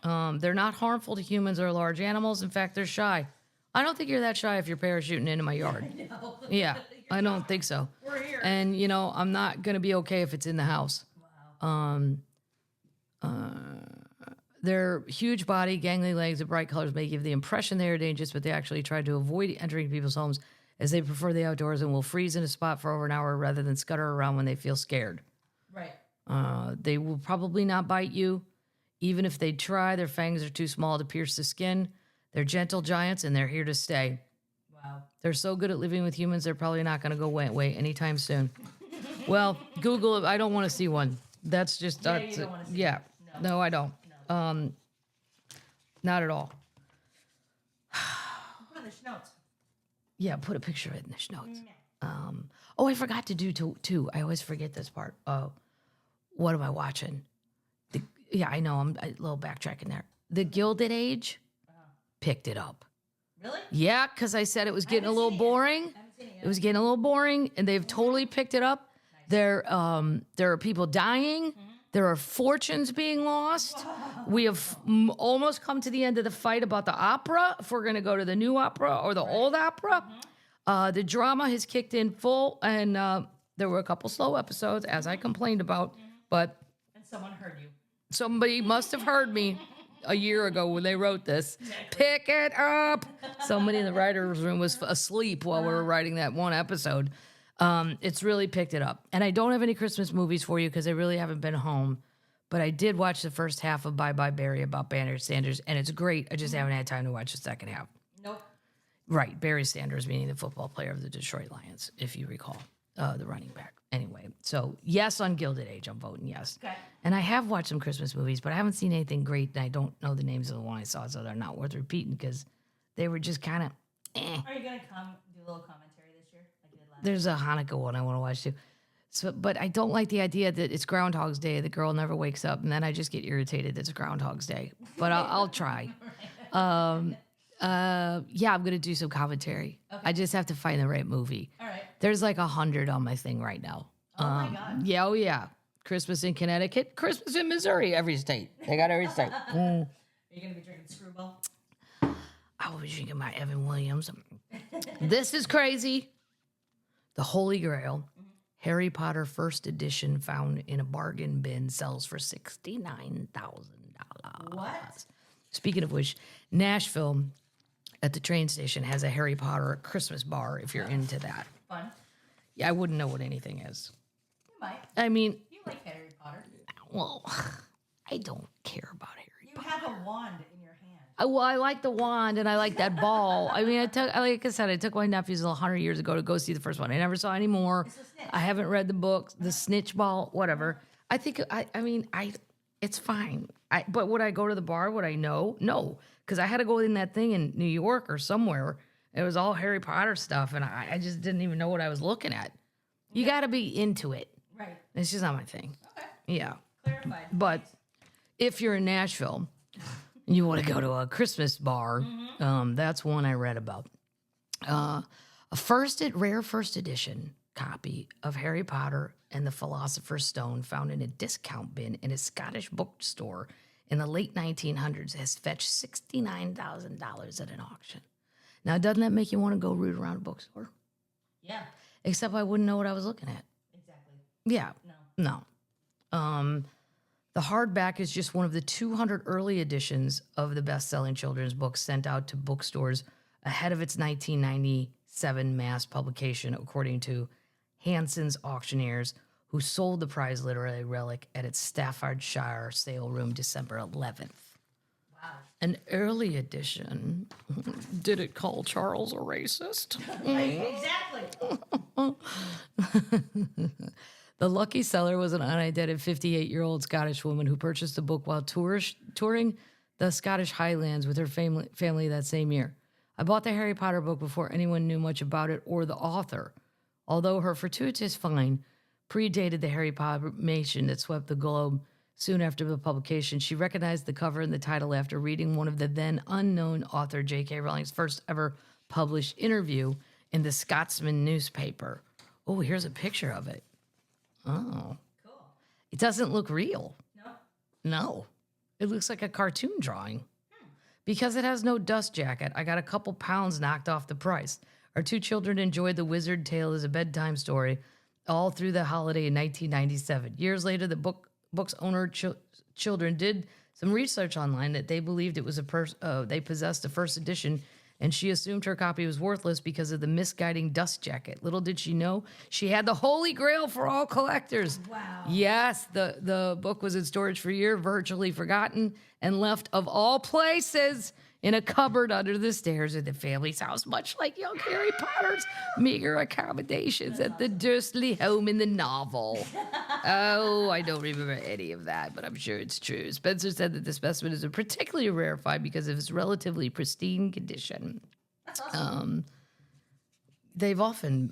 They're not harmful to humans or large animals. In fact, they're shy. I don't think you're that shy if you're parachuting into my yard. No. Yeah, I don't think so. We're here. And, you know, I'm not going to be okay if it's in the house. Wow. Their huge body, gangly legs, and bright colors may give the impression they are dangerous, but they actually try to avoid entering people's homes as they prefer the outdoors and will freeze in a spot for over an hour rather than scutter around when they feel scared. Right. They will probably not bite you. Even if they try, their fangs are too small to pierce the skin. They're gentle giants, and they're here to stay. Wow. They're so good at living with humans, they're probably not going to go away anytime soon. Well, Google it. I don't want to see one. That's just... Yeah, you don't wanna see yeah. one. No, I don't. No. Not at all. Put in the notes. Yeah, put a picture of it in the notes. Oh, I forgot to do too. I always forget this part. What am I watching? Yeah, I know. I'm a little backtracking there. The Gilded Age picked it up. Really? Yeah, because I said it was getting a little boring. I haven't seen it yet. It was getting a little boring, and they've totally picked it up. There are people dying. There are fortunes being lost. We have almost come to the end of the fight about the opera, if we're going to go to the new opera or the old opera. The drama has kicked in full, and there were a couple slow episodes, as I complained about, but And someone heard you. somebody must have heard me a year ago when they wrote this. Pick it up. Somebody in the writer's room was asleep while we were writing that one episode. It's really picked it up. And I don't have any Christmas movies for you because I really haven't been home. But I did watch the first half of Bye Bye Barry about Barry Sanders, and it's great. I just haven't had time to watch the second half. Nope. Right, Barry Sanders meaning the football player of the Detroit Lions, if you recall, the running back. Anyway, so yes on Gilded Age, I'm voting yes. Okay. And I have watched some Christmas movies, but I haven't seen anything great, and I don't know the names of the one I saw, so they're not worth repeating because they were just kind of eh. Are you going to come do a little commentary this year like you did last There's a Hanukkah one I want to watch too. So, but I don't like the idea that it's Groundhog's Day. The girl never wakes up, and then I just get irritated that it's Groundhog's Day. But I'll try. Yeah, I'm gonna do some commentary. Okay. I just have to find the right movie. All right. There's like 100 on my thing right now. Oh my God. Yeah, oh yeah. Christmas in Connecticut, Christmas in Missouri. Every state, they got every state. Are you going to be drinking Screwball? I will be drinking my Evan Williams. This is crazy. The Holy Grail. Harry Potter first edition found in a bargain bin sells for $69,000. What? Speaking of which, Nashville at the train station has a Harry Potter Christmas bar if you're into that. Fun. Yeah, I wouldn't know what anything is. You might. I mean, You like Harry Potter. well, I don't care about Harry You Potter. have a wand in your hand. Well, I like the wand and I like that ball. I mean, like I said, I took my nephews 100 years ago to go see the first one. I never saw any more. It's a snitch. I haven't read the books, the snitch ball, whatever. I think, it's fine. But would I go to the bar? Would I know? No, because I had to go in that thing in New York or somewhere. It was all Harry Potter stuff, and I just didn't even know what I was looking at. You got to be into it. Right. It's just not my thing. Okay. Yeah. Clarified. But if you're in Nashville and you want to go to a Christmas bar, that's one I read about. A rare first edition copy of Harry Potter and the Philosopher's Stone found in a discount bin in a Scottish bookstore in the late 1900s has fetched $69,000 at an auction. Now, doesn't that make you want to go root around a bookstore? Yeah. Except I wouldn't know what I was looking at. Exactly. Yeah. No. The hardback is just one of the 200 early editions of the best-selling children's book sent out to bookstores ahead of its 1997 mass publication, according to Hanson's auctioneers, who sold the prized literary relic at its Staffordshire sale room December 11th. Wow. An early edition. Did it call Charles a racist? Exactly. The lucky seller was an unidentified 58-year-old Scottish woman who purchased the book while touring the Scottish Highlands with her family that same year. I bought the Harry Potter book before anyone knew much about it or the author. Although her fortuitous find predated the Harry Potter mation that swept the globe soon after the publication, she recognized the cover and the title after reading one of the then unknown author J.K. Rowling's first ever published interview in the Scotsman newspaper. Oh, here's a picture of it. Oh. Cool. It doesn't look real. No? No. It looks like a cartoon drawing. Because it has no dust jacket, I got a couple pounds knocked off the price. Our two children enjoyed the wizard tale as a bedtime story all through the holiday in 1997. Years later, the book's owner children did some research online that they believed it was they possessed the first edition, and she assumed her copy was worthless because of the misguiding dust jacket. Little did she know, she had the holy grail for all collectors. Wow. Yes, the book was in storage for a year, virtually forgotten, and left of all places in a cupboard under the stairs of the family's house, much like young Harry Potter's meager accommodations at the Dursley home in the novel. Oh, I don't remember any of that, but I'm sure it's true. Spencer said that the specimen is particularly rarefied because of its relatively pristine condition. That's awesome. They've often,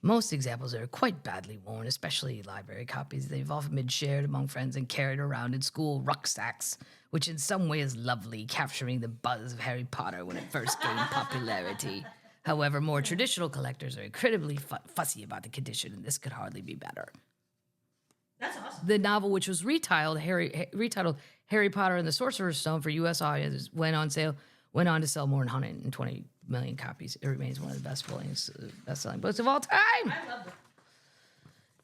most examples are quite badly worn, especially library copies. They've often been shared among friends and carried around in school rucksacks, which in some way is lovely, capturing the buzz of Harry Potter when it first gained popularity. However, more traditional collectors are incredibly fussy about the condition, and this could hardly be better. That's awesome. The novel, which was retitled Harry Potter and the Sorcerer's Stone for U.S. audiences, went on to sell more than 120 million copies. It remains one of the best-selling books of all time. I love it.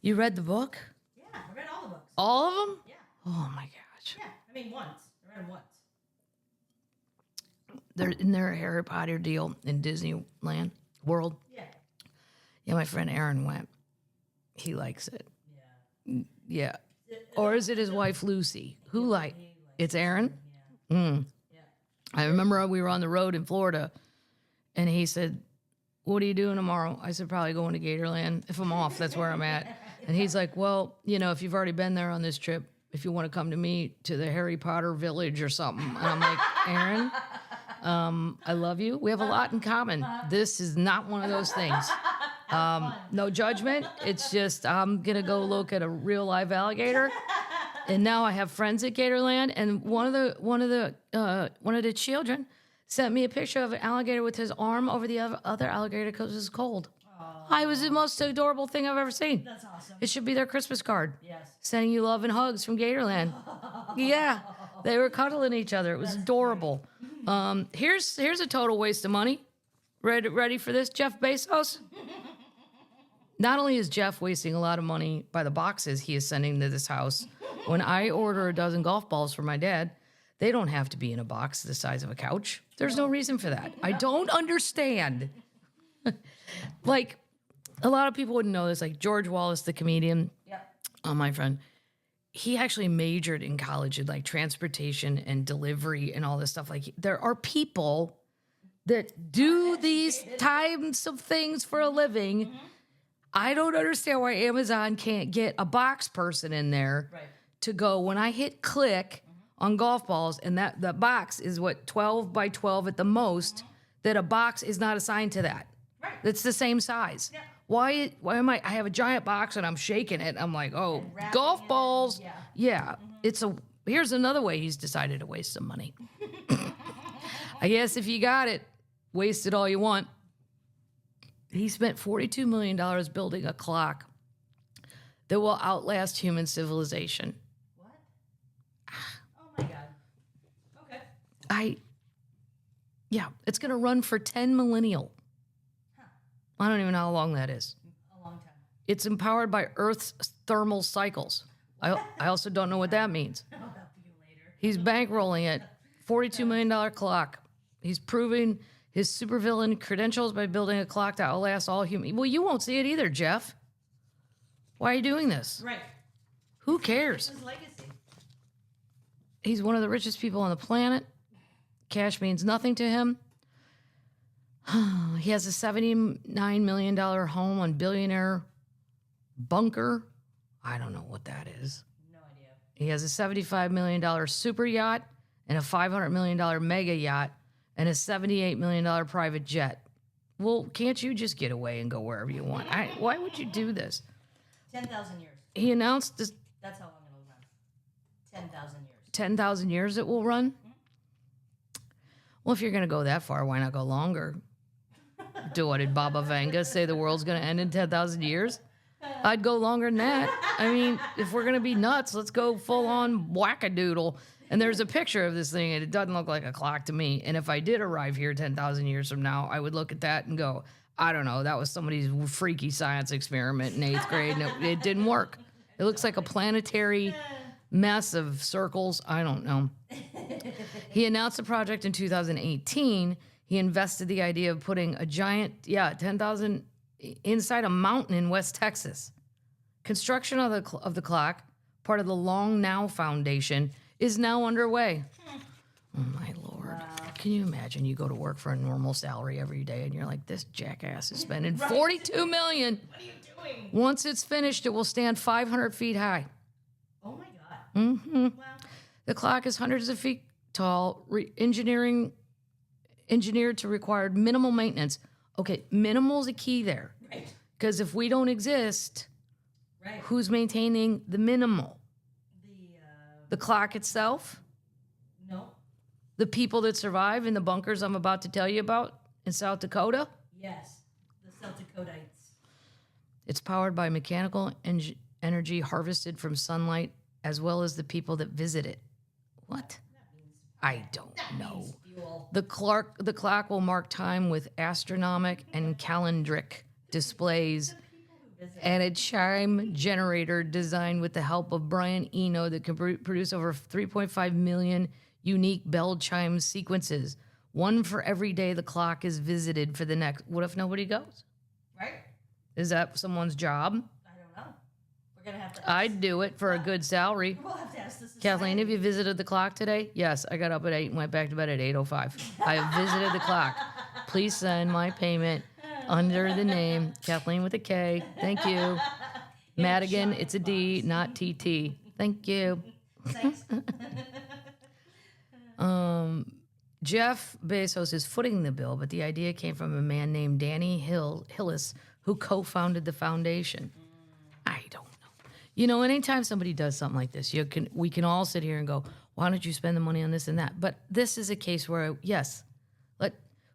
You read the book? Yeah, I read all the books. All of them? Yeah. Oh, my gosh. Yeah, I mean, once. I read them once. Isn't there a Harry Potter deal in Disneyland World? Yeah. Yeah, my friend Aaron went. He likes it. Yeah. Yeah. Or is it his wife, Lucy? It's Aaron? Yeah. Yeah. I remember we were on the road in Florida, and he said, "What are you doing tomorrow?" I said, "Probably going to Gatorland. If I'm off, that's where I'm at." And he's like, "Well, if you've already been there on this trip, if you want to come to me to the Harry Potter village or something." And I'm like, "Aaron, I love you. We have a lot in common. This is not one of those things. No judgment. It's just I'm going to go look at a real live alligator." And now I have friends at Gatorland, and one of the children sent me a picture of an alligator with his arm over the other alligator because it was cold. Aww. It was the most adorable thing I've ever seen. That's awesome. It should be their Christmas card. Yes. Sending you love and hugs from Gatorland. Yeah, they were cuddling each other. It was adorable. Here's a total waste of money. Ready for this, Jeff Bezos? Not only is Jeff wasting a lot of money by the boxes he is sending to this house, when I order a dozen golf balls for my dad, they don't have to be in a box the size of a couch. There's no reason for that. I don't understand. Like, a lot of people wouldn't know this. Like, George Wallace, the comedian, Yep. my friend, he actually majored in college in, like, transportation and delivery and all this stuff. Like, there are people that do these types of things for a living. Mm-hmm. I don't understand why Amazon can't get a box person in there to go, when I hit click on golf balls, and that the box is 12 by 12 at the most, that a box is not assigned to that. Right. That's the same size. Yeah. Why am I have a giant box and I'm shaking it. I'm like, oh, golf balls. Yeah. Mm-hmm. Here's another way he's decided to waste some money. I guess if you got it, waste it all you want. He spent $42 million building a clock that will outlast human civilization. What? Oh my God. Okay. It's going to run for 10 millennial. Huh. I don't even know how long that is. A long time. It's empowered by Earth's thermal cycles. I also don't know what that means. I'll help you later. He's bankrolling it. $42 million clock. He's proving his supervillain credentials by building a clock that outlasts all human. Well, you won't see it either, Jeff. Why are you doing this? Right. Who cares? His legacy. He's one of the richest people on the planet. Cash means nothing to him. He has a $79 million home on Billionaire Bunker. I don't know what that is. No idea. He has a $75 million super yacht and a $500 million mega yacht and a $78 million private jet. Well, can't you just get away and go wherever you want? Why would you do this? 10,000 years. He announced this. That's how long it'll run. 10,000 years. 10,000 years it will run? Well, if you're going to go that far, why not go longer? What did Baba Vanga say the world's going to end in 10,000 years? I'd go longer than that. I mean, if we're going to be nuts, let's go full on wackadoodle. And there's a picture of this thing, and it doesn't look like a clock to me. And if I did arrive here 10,000 years from now, I would look at that and go, I don't know, that was somebody's freaky science experiment in 8th grade, and it didn't work. It looks like a planetary mess of circles. I don't know. He announced the project in 2018. He invested the idea of putting a giant, 10,000 inside a mountain in West Texas. Construction of the clock, part of the Long Now Foundation, is now underway. Oh, my Lord. Wow. Can you imagine you go to work for a normal salary every day and you're like, this jackass is spending $42 million. What are you doing? Once it's finished, it will stand 500 feet high. Oh, my God. Mm-hmm. Wow. The clock is hundreds of feet tall, engineered to require minimal maintenance. Okay, minimal is a key there. Right. Because if we don't exist, right. Who's maintaining the minimal? The clock itself? No. The people that survive in the bunkers I'm about to tell you about in South Dakota? Yes, the South Dakotites. It's powered by mechanical energy harvested from sunlight, as well as the people that visit it. What? I don't know. The clock will mark time with astronomic and calendric displays and a chime generator designed with the help of Brian Eno that can produce over 3.5 million unique bell chime sequences. One for every day the clock is visited for the next. What if nobody goes? Right. Is that someone's job? I don't know. We're going to have to. I'd do it for a good salary. We'll have to ask the society. Kathleen, have you visited the clock today? Yes, I got up at 8 and went back to bed at 8:05. I have visited the clock. Please send my payment under the name Kathleen with a K. Thank you. Madigan, it's a D, not TT. Thank you. Thanks. Jeff Bezos is footing the bill, but the idea came from a man named Danny Hillis, who co-founded the foundation. I don't know. You know, anytime somebody does something like this, we can all sit here and go, why don't you spend the money on this and that? But this is a case where, yes,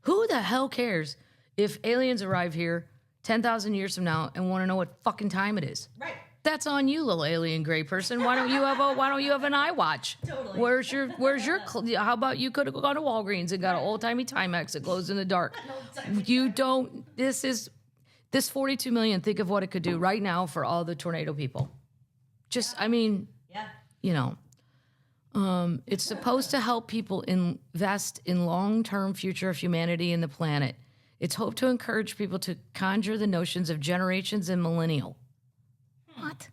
who the hell cares if aliens arrive here 10,000 years from now and want to know what fucking time it is? Right. That's on you, little alien gray person. Why don't you have an iWatch? Totally. How about you could have gone to Walgreens and got an old-timey Timex that glows in the dark? You don't, this 42 million, think of what it could do right now for all the tornado people. It's supposed to help people invest in long-term future of humanity and the planet. It's hoped to encourage people to conjure the notions of generations and millennial. What?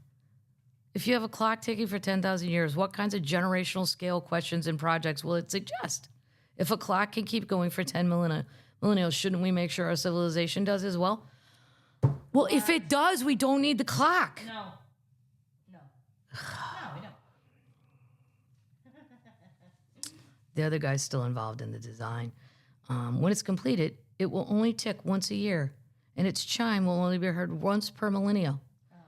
If you have a clock ticking for 10,000 years, what kinds of generational scale questions and projects will it suggest? If a clock can keep going for 10 millennials, shouldn't we make sure our civilization does as well? Well, if it does, we don't need the clock. No, we don't. The other guy's still involved in the design. When it's completed, it will only tick once a year, and its chime will only be heard once per millennia.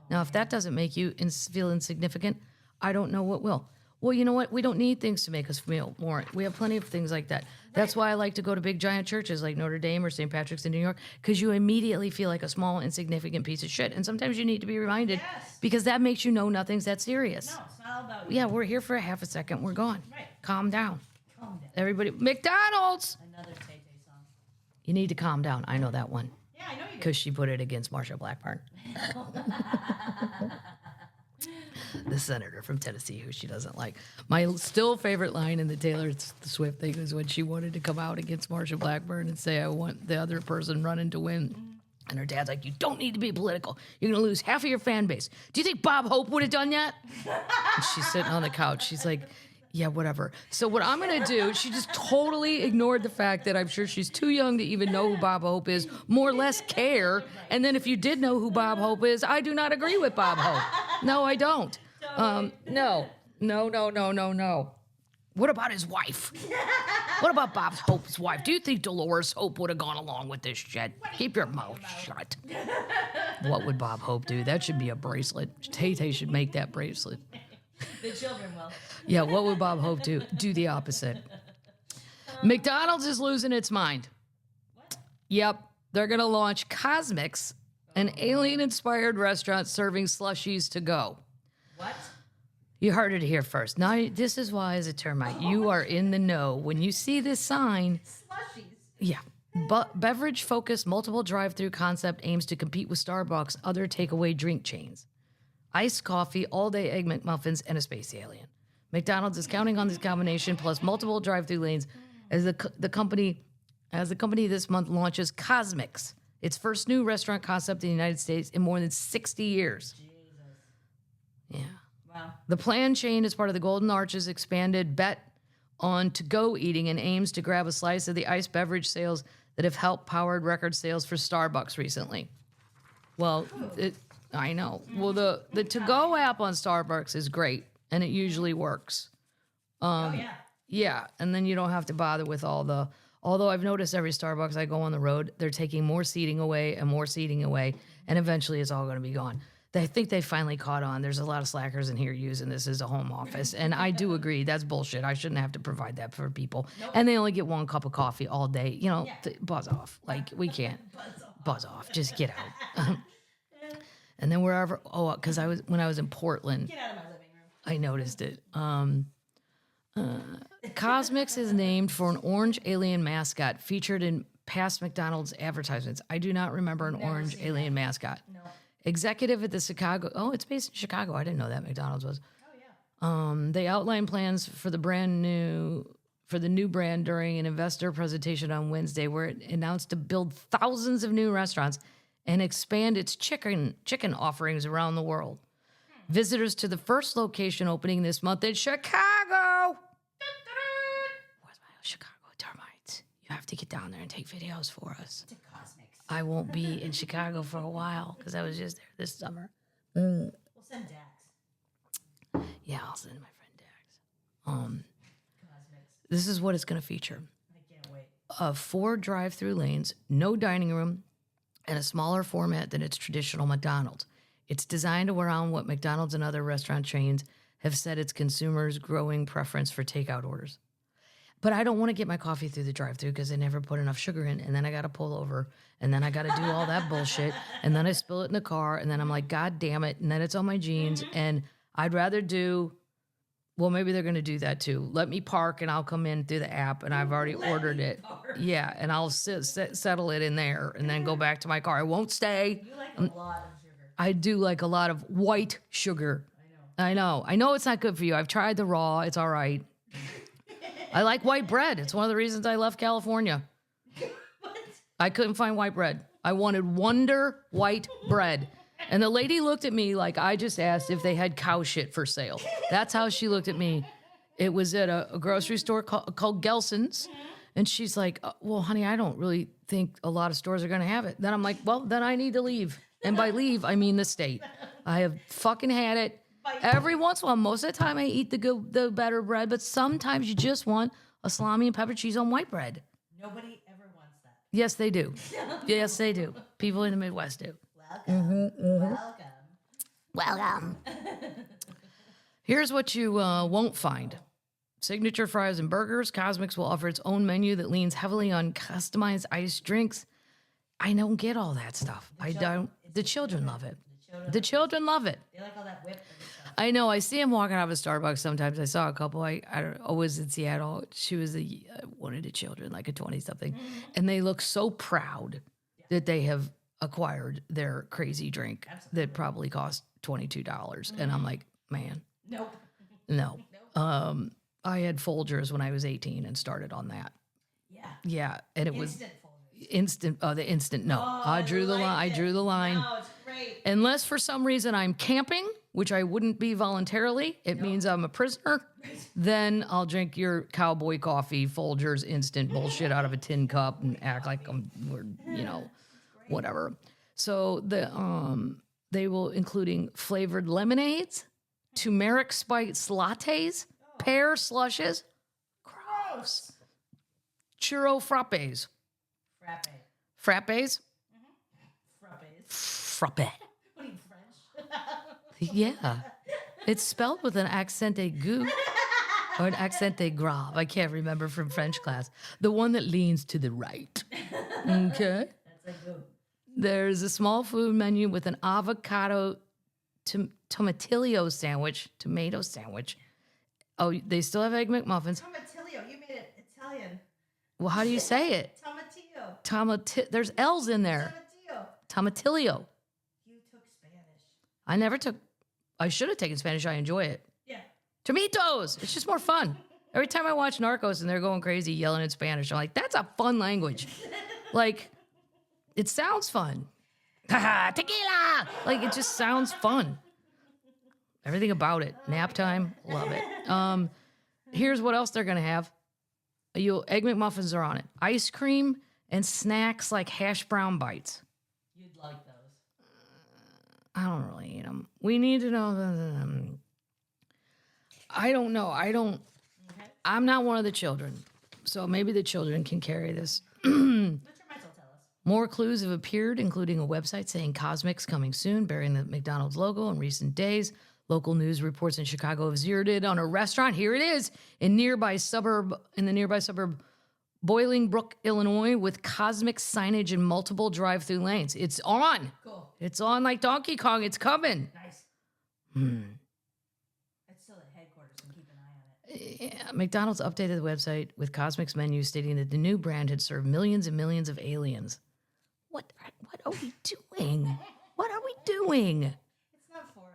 Now, if that doesn't make you feel insignificant, I don't know what will. Well, you know what? We don't need things to make us feel more. We have plenty of things like that. That's why I like to go to big, giant churches like Notre Dame or St. Patrick's in New York, because you immediately feel like a small, insignificant piece of shit. And sometimes you need to be reminded, because that makes you know nothing's that serious. No, it's not all about you. Yeah, we're here for a half a second. We're gone. Right. Calm down. Calm down. Everybody, McDonald's! Another Tay Tay song. You need to calm down. I know that one. Yeah, I know you do. Because she put it against Marsha Blackburn. The senator from Tennessee, who she doesn't like. My still favorite line in the Taylor Swift thing is when she wanted to come out against Marsha Blackburn and say, I want the other person running to win. And her dad's like, you don't need to be political. You're going to lose half of your fan base. Do you think Bob Hope would have done that? And she's sitting on the couch. She's like, yeah, whatever. So what I'm going to do, she just totally ignored the fact that I'm sure she's too young to even know who Bob Hope is, more or less care. And then if you did know who Bob Hope is, I do not agree with Bob Hope. No, I don't. No. What about his wife? What about Bob Hope's wife? Do you think Dolores Hope would have gone along with this shit? Keep your mouth shut. What would Bob Hope do? That should be a bracelet. Tay Tay should make that bracelet. The children will. Yeah, what would Bob Hope do? Do the opposite. McDonald's is losing its mind. What? Yep, they're going to launch CosMc's, an alien-inspired restaurant serving slushies to go. What? You heard it here first. Now, this is why, as a termite, you are in the know. When you see this sign, Slushies. yeah. But beverage-focused multiple drive-through concept aims to compete with Starbucks' other takeaway drink chains. Iced coffee, all-day Egg McMuffins, and a space alien. McDonald's is counting on this combination plus multiple drive-through lanes as the company this month launches CosMc's, its first new restaurant concept in the United States in more than 60 years. Jesus. Yeah. Wow. The planned chain is part of the Golden Arches expanded bet on to-go eating and aims to grab a slice of the iced beverage sales that have helped powered record sales for Starbucks recently. Well, I know. Well, the to-go app on Starbucks is great, and it usually works. Oh, yeah. Yeah, and then you don't have to bother with all the... Although I've noticed every Starbucks I go on the road, they're taking more seating away, and eventually it's all going to be gone. I think they finally caught on. There's a lot of slackers in here using this as a home office, and I do agree. That's bullshit. I shouldn't have to provide that for people. Nope. And they only get one cup of coffee all day. You know, buzz off. Like, we can't. Buzz off. Just get out. And then wherever... Oh, because when I was in Portland... Get out of my living room. I noticed it. CosMc's is named for an orange alien mascot featured in past McDonald's advertisements. I do not remember an orange alien mascot. No. Executive at the Chicago... Oh, it's based in Chicago. I didn't know that McDonald's was. Oh, yeah. They outlined plans for the new brand during an investor presentation on Wednesday, where it announced to build thousands of new restaurants and expand its chicken offerings around the world. Visitors to the first location opening this month in Chicago. Where's my Chicago termites? You have to get down there and take videos for us. To CosMc's. I won't be in Chicago for a while because I was just there this summer. We'll send Dax. Yeah, I'll send my friend Dax. CosMc's. This is what it's going to feature. I can't wait. 4 drive-through lanes, no dining room, and a smaller format than its traditional McDonald's. It's designed around what McDonald's and other restaurant chains have said its consumers' growing preference for takeout orders. But I don't want to get my coffee through the drive-through because they never put enough sugar in, and then I got to pull over, and then I got to do all that bullshit, and then I spill it in the car, and then I'm like, God damn it, and then it's on my jeans, and I'd rather do... Well, maybe they're going to do that too. Let me park and I'll come in through the app and I've already ordered it. Yeah, and I'll settle it in there and then go back to my car. I won't stay. You like a lot of sugar. I do like a lot of white sugar. I know it's not good for you. I've tried the raw. It's all right. I like white bread. It's one of the reasons I left California. What? I couldn't find white bread. I wanted Wonder white bread. And the lady looked at me like I just asked if they had cow shit for sale. That's how she looked at me. It was at a grocery store called Gelson's. And she's like, well, honey, I don't really think a lot of stores are going to have it. Then I'm like, well, then I need to leave. And by leave, I mean the state. I have fucking had it. Every once in a while, most of the time I eat the better bread, but sometimes you just want a salami and pepper cheese on white bread. Nobody ever wants that. Yes, they do. Yes, they do. People in the Midwest do. Welcome. Welcome. Here's what you won't find. Signature fries and burgers. CosMc's will offer its own menu that leans heavily on customized iced drinks. I don't get all that stuff. I don't. The children love it. The children love it. They like all that whipped stuff. I know. I see them walking out of a Starbucks sometimes. I saw a couple. I was in Seattle. She was one of the children, like a 20-something. And they look so proud that they have acquired their crazy drink that probably cost $22. And I'm like, man. Nope. No. I had Folgers when I was 18 and started on that. Yeah. Yeah. And it was Instant Folgers. the instant. No, Oh, I drew the line. I drew the line. No, it's great. Unless for some reason I'm camping, which I wouldn't be voluntarily, it means I'm a prisoner, then I'll drink your cowboy coffee, Folgers instant bullshit out of a tin cup and act like whatever. So they will including flavored lemonades, turmeric spice lattes, pear slushes. Gross. Churro frappes. Frappe. Frappes? Frappes. Frappe. What are you, French? Yeah. It's spelled with an accent aigu or an accent grave. I can't remember from French class. The one that leans to the right. Okay. That's a good. There's a small food menu with an avocado tomatillo sandwich. Oh, they still have Egg McMuffins. Tomatillo. You made it Italian. Well, how do you say it? Tomatillo. There's L's in there. Tomatillo. Tomatillo. You took Spanish. I never took. I should have taken Spanish. I enjoy it. Yeah. Tomitos. It's just more fun. Every time I watch Narcos and they're going crazy yelling in Spanish, I'm like, that's a fun language. Like, it sounds fun. Tequila. Like, it just sounds fun. Everything about it. Nap time. Love it. Here's what else they're going to have. Egg McMuffins are on it. Ice cream and snacks like hash brown bites. You'd like those. I don't really eat them. We need to know. I don't know. Okay. I'm not one of the children. So maybe the children can carry this. Let your mental tell us. More clues have appeared, including a website saying CosMc's coming soon, bearing the McDonald's logo in recent days. Local news reports in Chicago have zeroed in on a restaurant. Here it is in the nearby suburb Bolingbrook, Illinois, with CosMc's signage and multiple drive-through lanes. It's on. Cool. It's on like Donkey Kong. It's coming. Nice. It's still at headquarters, and keep an eye on it. Yeah, McDonald's updated the website with CosMc's menu, stating that the new brand had served millions and millions of aliens. What are we doing? What are we doing? It's not for us.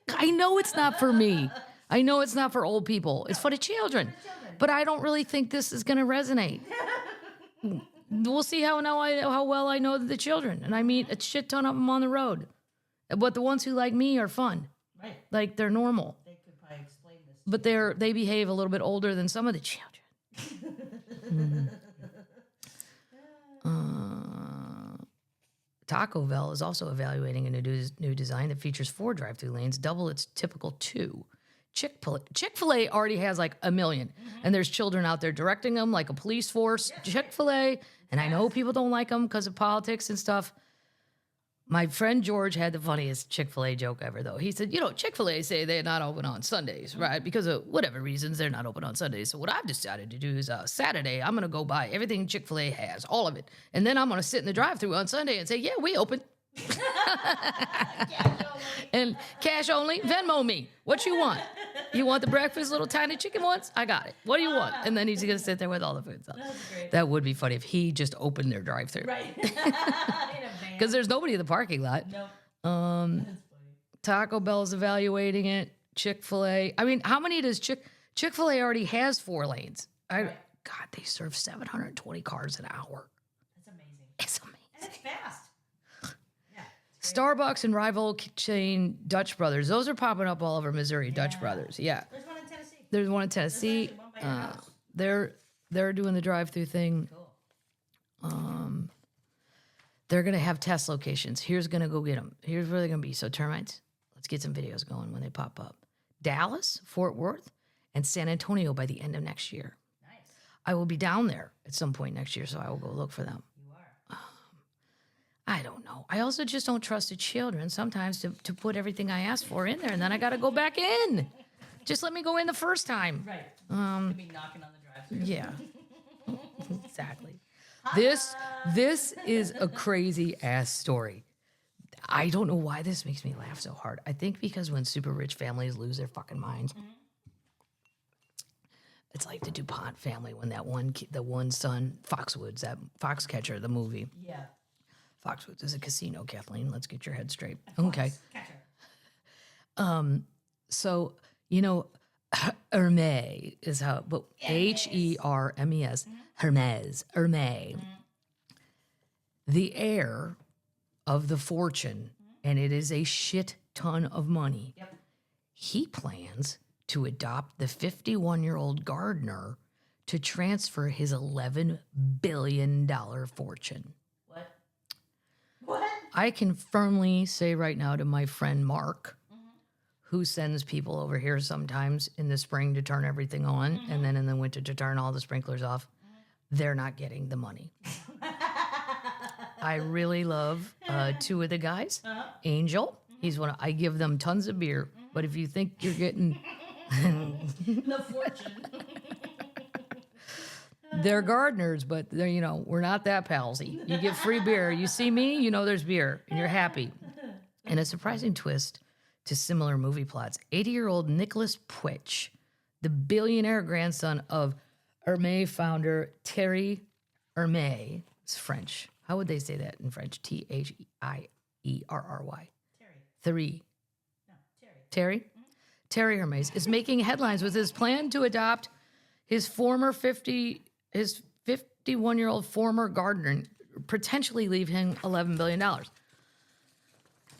I know it's not for me. I know it's not for old people. It's for the children. But I don't really think this is going to resonate. We'll see how well I know the children. And I meet a shit ton of them on the road. But the ones who like me are fun. Right. Like, they're normal. They could probably explain this. But they behave a little bit older than some of the children. Taco Bell is also evaluating a new design that features 4 drive-through lanes, double its typical 2. Chick-fil-A already has like a million, and there's children out there directing them like a police force. Chick-fil-A, and I know people don't like them because of politics and stuff. My friend George had the funniest Chick-fil-A joke ever, though. He said, Chick-fil-A say they're not open on Sundays, right? Because of whatever reasons, they're not open on Sundays. So what I've decided to do is Saturday, I'm going to go buy everything Chick-fil-A has, all of it. And then I'm going to sit in the drive-thru on Sunday and say, yeah, we open. And cash only, Venmo me. What you want? You want the breakfast little tiny chicken ones? I got it. What do you want? And then he's going to sit there with all the food stuff. That's great. That would be funny if he just opened their drive-thru. Right. In a van. Because there's nobody in the parking lot. Nope. That's funny. Taco Bell's evaluating it. Chick-fil-A. I mean, how many does Chick-fil-A already has 4 lanes? Right. God, they serve 720 cars an hour. That's amazing. It's amazing. And it's fast. Yeah. It's great. Starbucks and rival chain Dutch Brothers. Those are popping up all over Missouri. Dutch Brothers. Yeah. There's one in Tennessee. There's one in Tennessee. There's actually one by your house. They're doing the drive-through thing. Cool. They're going to have test locations. Here's going to go get them. Here's where they're going to be. So termites, let's get some videos going when they pop up. Dallas, Fort Worth, and San Antonio by the end of next year. Nice. I will be down there at some point next year, so I will go look for them. You are. I don't know. I also just don't trust the children sometimes to put everything I asked for in there, and then I got to go back in. Just let me go in the first time. Right. Could be knocking on the drive-thru. Yeah. Exactly. This is a crazy ass story. I don't know why this makes me laugh so hard. I think because when super rich families lose their fucking minds, it's like the DuPont family when the one son, Foxwoods, that Foxcatcher, the movie. Yeah. Foxwoods is a casino, Kathleen. Let's get your head straight. Okay. Catcher. So, Hermes is how, but Hermes, Hermes. The heir of the fortune, and it is a shit ton of money. Yep. He plans to adopt the 51-year-old gardener to transfer his $11 billion fortune. What? I can firmly say right now to my friend Mark, who sends people over here sometimes in the spring to turn everything on and then in the winter to turn all the sprinklers off. They're not getting the money. I really love two of the guys. Angel, he's I give them tons of beer, but if you think you're getting The fortune. they're gardeners, but they're, we're not that palsy. You get free beer. You see me, there's beer and you're happy. And a surprising twist to similar movie plots. 80-year-old Nicholas Puig, the billionaire grandson of Hermé founder Thierry Hermé. It's French. How would they say that in French? Thierry. Terry. No, Terry. Terry? Mm-hmm. Terry Hermé is making headlines with his plan to adopt his 51-year-old former gardener, potentially leave him $11 billion.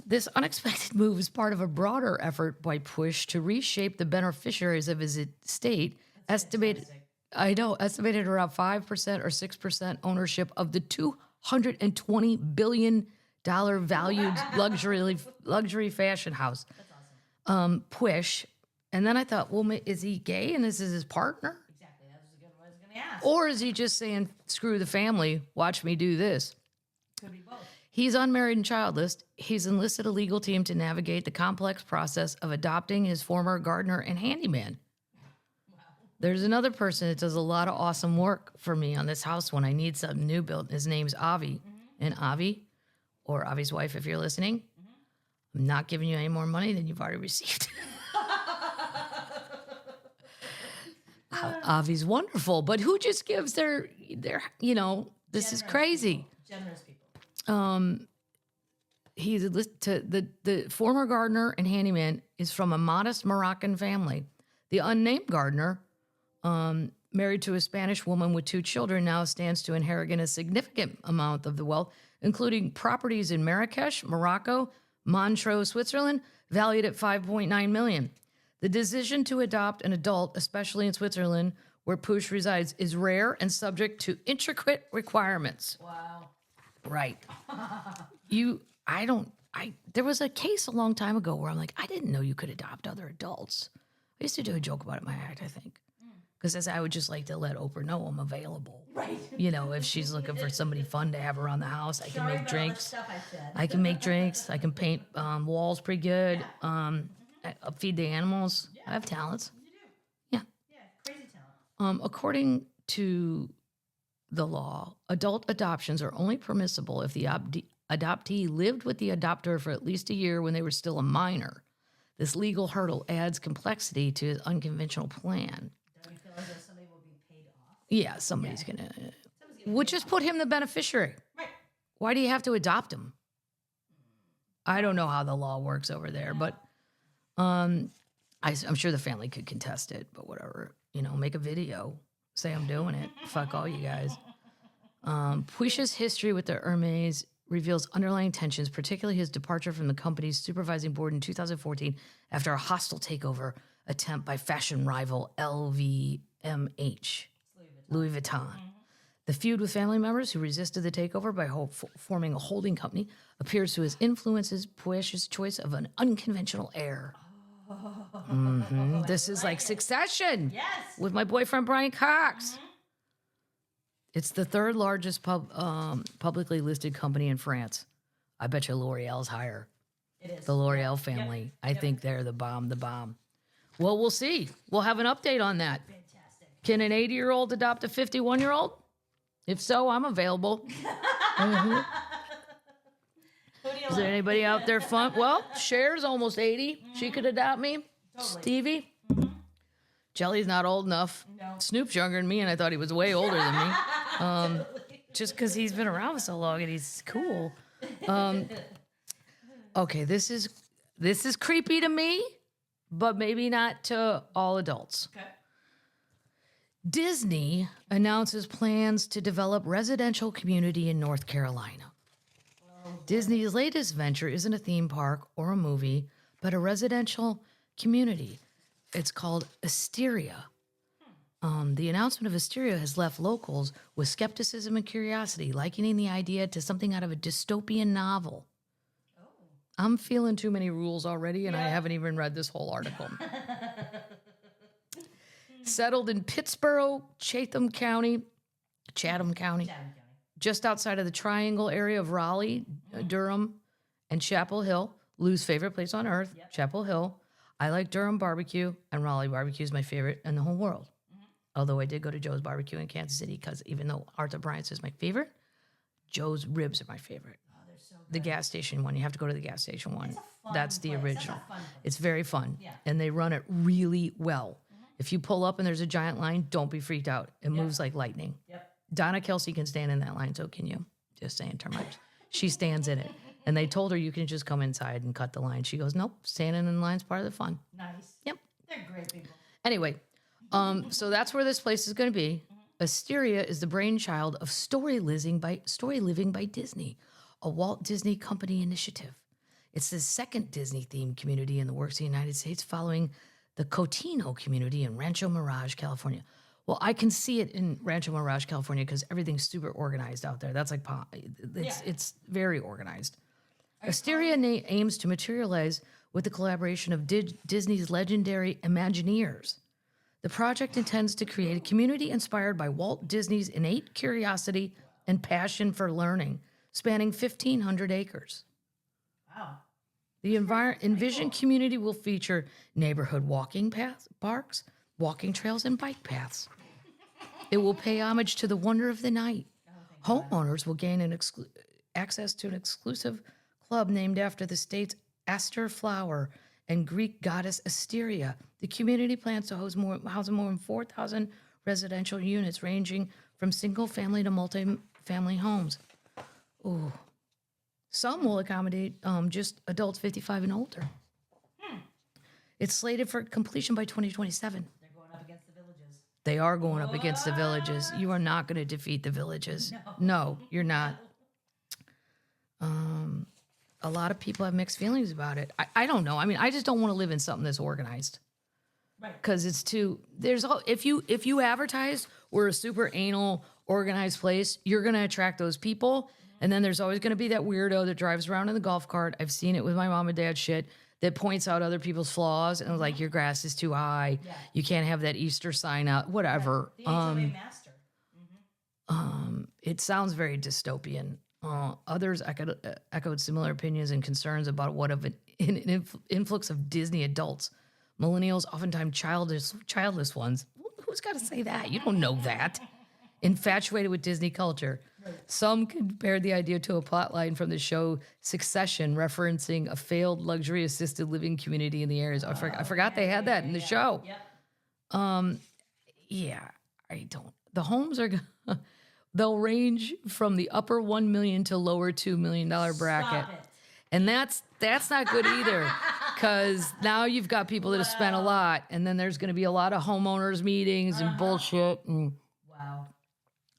This unexpected move is part of a broader effort by Puig to reshape the beneficiaries of his estate, estimated around 5% or 6% ownership of the $220 billion valued luxury fashion house. That's awesome. Puig. And then I thought, well, is he gay and this is his partner? Exactly. That was a good one I was going to ask. Or is he just saying, screw the family, watch me do this? Could be both. He's unmarried and childless. He's enlisted a legal team to navigate the complex process of adopting his former gardener and handyman. Wow. There's another person that does a lot of awesome work for me on this house when I need something new built. His name's Avi. And Avi, or Avi's wife, if you're listening, I'm not giving you any more money than you've already received. Avi's wonderful, but who just gives their this is crazy. People. Generous people. He's the former gardener and handyman is from a modest Moroccan family. The unnamed gardener, married to a Spanish woman with 2 children, now stands to inherit a significant amount of the wealth, including properties in Marrakesh, Morocco, Montreux, Switzerland, valued at $5.9 million. The decision to adopt an adult, especially in Switzerland, where Puig resides, is rare and subject to intricate requirements. Wow. Right. There was a case a long time ago where I'm like, I didn't know you could adopt other adults. I used to do a joke about it in my act, I think. Because I would just like to let Oprah know I'm available. Right. If she's looking for somebody fun to have around the house, I can Sorry make about all the drinks. stuff I said. I can make drinks. I can paint walls pretty good. I feed the animals. I have talents. You do. Yeah. Yeah, crazy talent. According to the law, adult adoptions are only permissible if the adoptee lived with the adopter for at least a year when they were still a minor. This legal hurdle adds complexity to his unconventional plan. Don't you feel as though somebody will be paid off? Yeah, somebody's gonna. Would just put him the beneficiary. Right. Why do you have to adopt him? I don't know how the law works over there, but I'm sure the family could contest it. But whatever, make a video, say I'm doing it. Fuck all you guys. Puig's history with the Hermès reveals underlying tensions, particularly his departure from the company's supervising board in 2014 after a hostile takeover attempt by fashion rival LVMH, Louis Vuitton. The feud with family members who resisted the takeover by forming a holding company appears to have influences Puig's choice of an unconventional heir. This is like Succession. Yes. With my boyfriend Brian Cox. It's the 3rd largest publicly listed company in France. I bet you L'Oreal's higher. It is. The L'Oreal family. I think they're the bomb. Well, we'll see. We'll have an update on that. Fantastic. Can an 80-year-old adopt a 51-year-old? If so, I'm available. Who do you Is there like? anybody out there fun? Well, Cher's almost 80. She could adopt me. Totally. Stevie? Jelly's not old enough. No. Snoop's younger than me, and I thought he was way older than me. Just because he's been around for so long and he's cool. Okay, this is creepy to me, but maybe not to all adults. Okay. Disney announces plans to develop residential community in North Carolina. Disney's latest venture isn't a theme park or a movie, but a residential community. It's called Asteria. The announcement of Asteria has left locals with skepticism and curiosity, likening the idea to something out of a dystopian novel. I'm feeling too many rules already, and I haven't even read this whole article. Settled in Pittsboro, Chatham County, just outside of the Triangle area of Raleigh, Durham, and Chapel Hill. Lou's favorite place on earth, Chapel Hill. I like Durham barbecue, and Raleigh barbecue is my favorite in the whole world. Although I did go to Joe's Barbecue in Kansas City because even though Arthur Bryant's is my favorite, Joe's ribs are my favorite. Oh, they're so good. The gas station one. You have to go to the gas station one. It's a fun That's the place. original. That's a fun place. It's very fun. Yeah. And they run it really well. If you pull up and there's a giant line, don't be freaked out. It moves like lightning. Yep. Donna Kelsey can stand in that line, so can you. Just saying, termites. She stands in it. And they told her you can just come inside and cut the line. She goes, nope, standing in line's part of the fun. Nice. Yep. They're great people. Anyway, so that's where this place is going to be. Asteria is the brainchild of Story Living by Disney, a Walt Disney Company initiative. It's the second Disney-themed community in the works in the United States, following the Cotino community in Rancho Mirage, California. Well, I can see it in Rancho Mirage, California, because everything's super organized out there. That's like, it's very organized. Asteria aims to materialize with the collaboration of Disney's legendary Imagineers. The project intends to create a community inspired by Walt Disney's innate curiosity and passion for learning, spanning 1,500 acres. Wow. The envisioned community will feature neighborhood walking parks, walking trails, and bike paths. It will pay homage to the wonder of the night. Homeowners will gain access to an exclusive club named after the state's aster flower and Greek goddess Asteria. The community plans to house more than 4,000 residential units, ranging from single-family to multi-family homes. Ooh. Some will accommodate just adults 55 and older. It's slated for completion by 2027. They're going up against the villages. They are going up against the villages. You are not going to defeat the villages. No, you're not. A lot of people have mixed feelings about it. I don't know. I mean, I just don't want to live in something that's organized. Right. Because it's too. If you advertise we're a super anal, organized place, you're going to attract those people. And then there's always going to be that weirdo that drives around in the golf cart. I've seen it with my mom and dad shit, that points out other people's flaws and like, your grass is too high. Yeah. You can't have that Easter sign out, whatever. The HOA master. It sounds very dystopian. Others echoed similar opinions and concerns about what of an influx of Disney adults, millennials, oftentimes childless ones. Who's got to say that? You don't know that. Infatuated with Disney culture. Right. Some compared the idea to a plotline from the show Succession, referencing a failed luxury assisted living community in the areas. I forgot they had that in the show. Yep. Yeah, I don't. The homes are. They'll range from the upper $1 million to lower $2 million bracket. Stop it. And that's not good either, because now you've got people that have spent a lot, and then there's going to be a lot of homeowners meetings and bullshit. And Wow.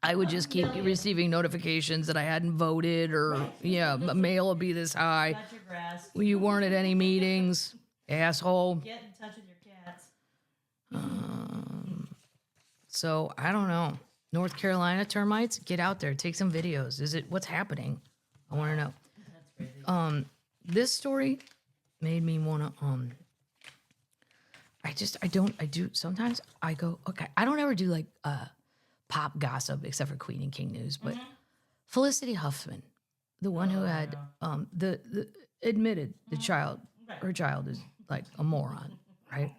I would just keep receiving notifications that I hadn't voted, or mail will be this high. Cut your grass. You weren't at any meetings, asshole. Get in touch with your cats. So I don't know. North Carolina termites, get out there, take some videos. What's happening? I want to know. That's crazy. This story made me want to, sometimes I go, okay, I don't ever do like pop gossip except for Queen and King news, but Felicity Huffman, the one who had, the admitted her child is like a moron, right?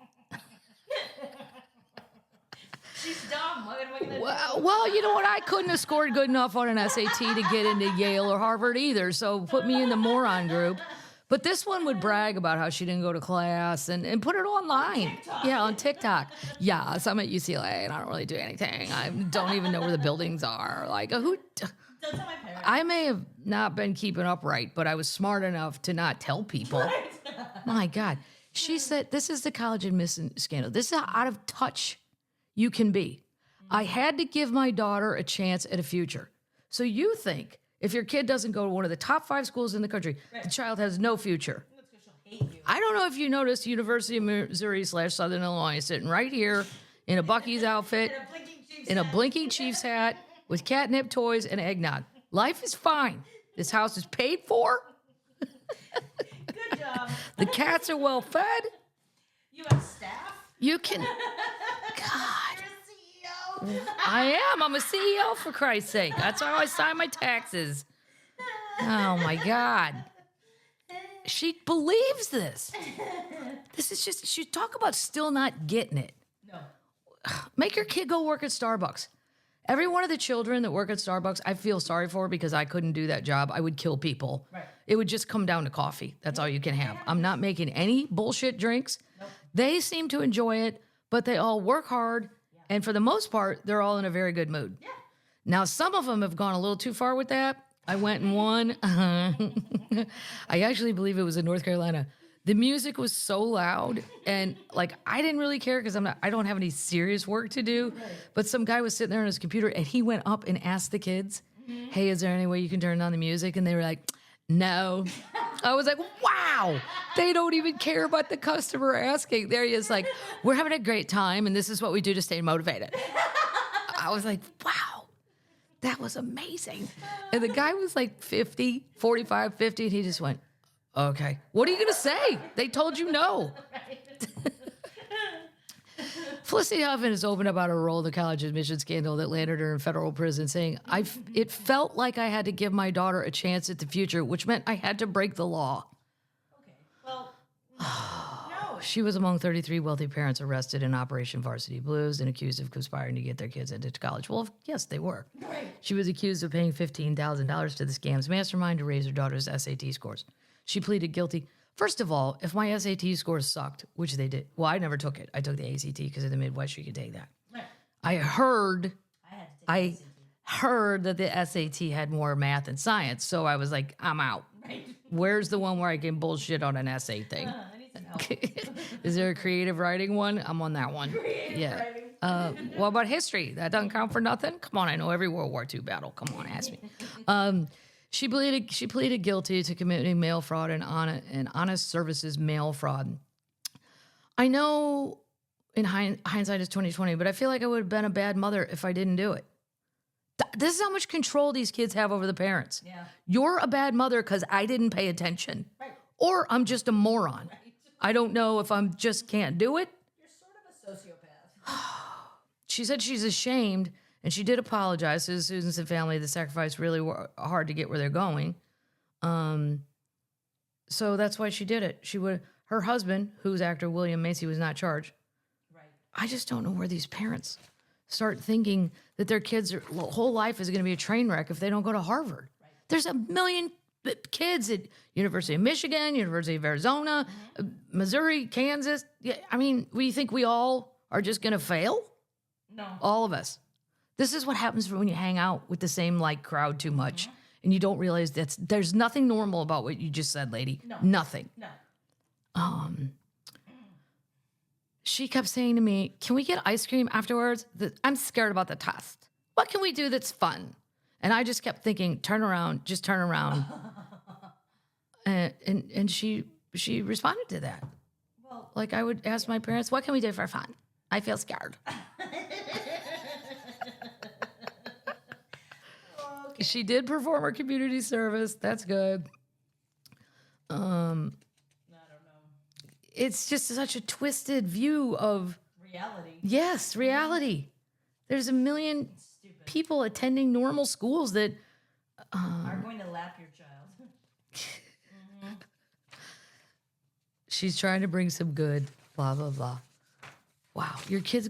She's dumb. What am I gonna do? Well, you know what? I couldn't have scored good enough on an SAT to get into Yale or Harvard either, so put me in the moron group. But this one would brag about how she didn't go to class and put it online. On TikTok. Yes, I'm at UCLA and I don't really do anything. I don't even know where the buildings are. Like, Don't tell my parents. I may have not been keeping up right, but I was smart enough to not tell people. My God. She said, this is the college admission scandal. This is how out of touch you can be. I had to give my daughter a chance at a future. So you think if your kid doesn't go to one of the top 5 schools in the country, the child has no future. That's because she'll hate you. I don't know if you noticed University of Missouri / Southern Illinois sitting right here in a Bucky's outfit, in a blinking Chiefs hat, with catnip toys and eggnog. Life is fine. This house is paid for. Good Good job. The cats are well fed. You have staff? You can. God, You're a CEO. I am. I'm a CEO for Christ's sake. That's how I sign my taxes. Oh my God. She believes this. This is just, she talk about still not getting it. No. Make your kid go work at Starbucks. Every one of the children that work at Starbucks, I feel sorry for because I couldn't do that job. I would kill people. Right. It would just come down to coffee. That's all you can have. I'm not making any bullshit drinks. Nope. They seem to enjoy it, but they all work hard. Yeah. And for the most part, they're all in a very good mood. Yeah. Now, some of them have gone a little too far with that. I went and won. I actually believe it was in North Carolina. The music was so loud, and like I didn't really care because I don't have any serious work to do. Right. But some guy was sitting there on his computer, and he went up and asked the kids, "Hey, is there any way you can turn on the music?" And they were like, "No." I was like, "Wow, they don't even care about the customer asking." There he is, like, "We're having a great time, and this is what we do to stay motivated." I was like, "Wow." That was amazing. And the guy was like 50, 45, 50, and he just went, okay. What are you going to say? They told you no. Felicity Huffman has opened about her role in the college admission scandal that landed her in federal prison, saying, it felt like I had to give my daughter a chance at the future, which meant I had to break the law. Okay. Well, no. She was among 33 wealthy parents arrested in Operation Varsity Blues and accused of conspiring to get their kids into college. Well, yes, they were. Right. She was accused of paying $15,000 to the scam's mastermind to raise her daughter's SAT scores. She pleaded guilty. First of all, if my SAT scores sucked, which they did, well, I never took it. I took the ACT because in the Midwest you could take that. Right. I heard I had to take I the ACT. heard that the SAT had more math and science, so I was like, I'm out. Right. Where's the one where I can bullshit on an essay thing? I need some help. Is there a creative writing one? I'm on that one. Yeah. writing. What about history? That doesn't count for nothing? Come on, I know every World War II battle. Come on, ask me. She pleaded guilty to committing mail fraud and honest services mail fraud. I know in hindsight is 2020, but I feel like I would have been a bad mother if I didn't do it. This is how much control these kids have over the parents. Yeah. You're a bad mother because I didn't pay attention. Right. Or I'm just a moron. Right. I don't know if I'm just can't do it. You're sort of a sociopath. She said she's ashamed, and she did apologize to the students and family that sacrificed really hard to get where they're going. So that's why she did it. Her husband, who's actor William Macy, was not charged. Right. I just don't know where these parents start thinking that their kids' whole life is going to be a train wreck if they don't go to Harvard. Right. There's a million kids at University of Michigan, University of Arizona, Missouri, Kansas. Yeah, I mean, we think we all are just going to fail? No. All of us. This is what happens when you hang out with the same crowd too much, and you don't realize there's nothing normal about what you just said, lady. No. Nothing. No. She kept saying to me, "Can we get ice cream afterwards? I'm scared about the test. What can we do that's fun?" And I just kept thinking, "Turn around, just turn around." and she responded to that. Well, Like I would ask my parents, "What can we do for fun? I feel scared." okay. She did perform her community service. That's good. I don't know. It's just such a twisted view of Reality. There's a million Stupid. people attending normal schools that Are going to lap your child. she's trying to bring some good, blah, blah, blah. Wow, your kid's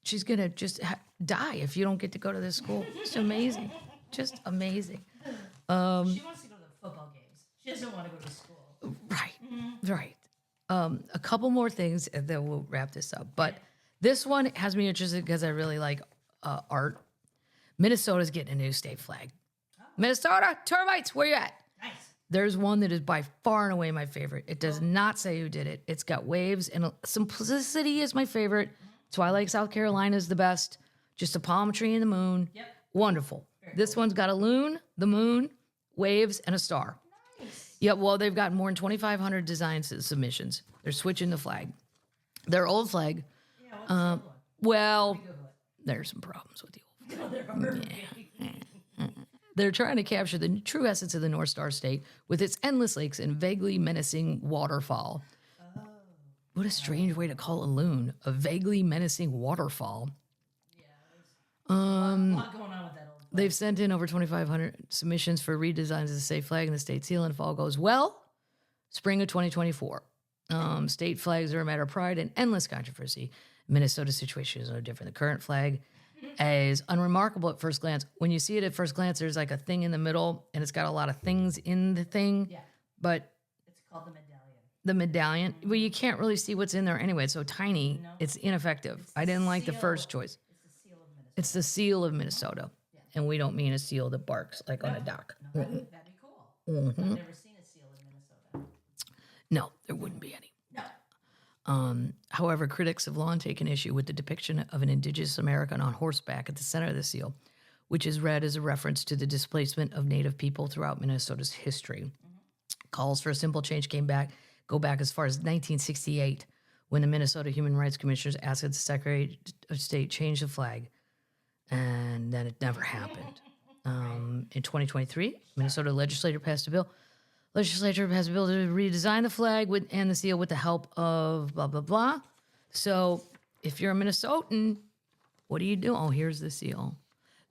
she's gonna just die if you don't get to go to this school. It's amazing. Just amazing. She wants to go to the football games. She doesn't want to go to school. Right. A couple more things, and then we'll wrap this up. But this one has me interested because I really like art. Minnesota's getting a new state flag. Minnesota, termites, where you at? Nice. There's one that is by far and away my favorite. It does not say who did it. It's got waves, and simplicity is my favorite. That's why I like South Carolina's the best. Just a palm tree and the moon. Yep. Wonderful. This one's got a loon, the moon, waves, and a star. Nice. Yeah, well, they've got more than 2,500 design submissions. They're switching the flag. Their old flag, Yeah, what's the one? well, Google it. there's some problems with the old flag. No, there are. They're trying to capture the true essence of the North Star State with its endless lakes and vaguely menacing waterfall. Oh. What a strange way to call a loon, a vaguely menacing waterfall. Yeah, there's a lot going on with that old place. They've sent in over 2,500 submissions for redesigns of the state flag and the state seal, and if all goes well, spring of 2024. State flags are a matter of pride and endless controversy. Minnesota's situation is no different. The current flag is unremarkable at first glance. When you see it at first glance, there's like a thing in the middle, and it's got a lot of things in the thing. Yeah. But It's called the medallion. the medallion, well, you can't really see what's in there anyway. It's so tiny, it's ineffective. I didn't like the first choice. It's the seal of Minnesota. It's the seal of Minnesota. Yeah. And we don't mean a seal that barks like on a dock. No, that'd be cool. I've never seen a seal in Minnesota. No, there wouldn't be any. No. However, critics have long taken issue with the depiction of an indigenous American on horseback at the center of the seal, which is read as a reference to the displacement of Native people throughout Minnesota's history. Mm-hmm. Calls for a simple change go back as far as 1968, when the Minnesota Human Rights Commissioners asked the Secretary of State change the flag, and then it never happened. In 2023, Minnesota legislature passed a bill to redesign the flag and the seal with the help of blah, blah, blah. So if you're a Minnesotan, what do you do? Oh, here's the seal.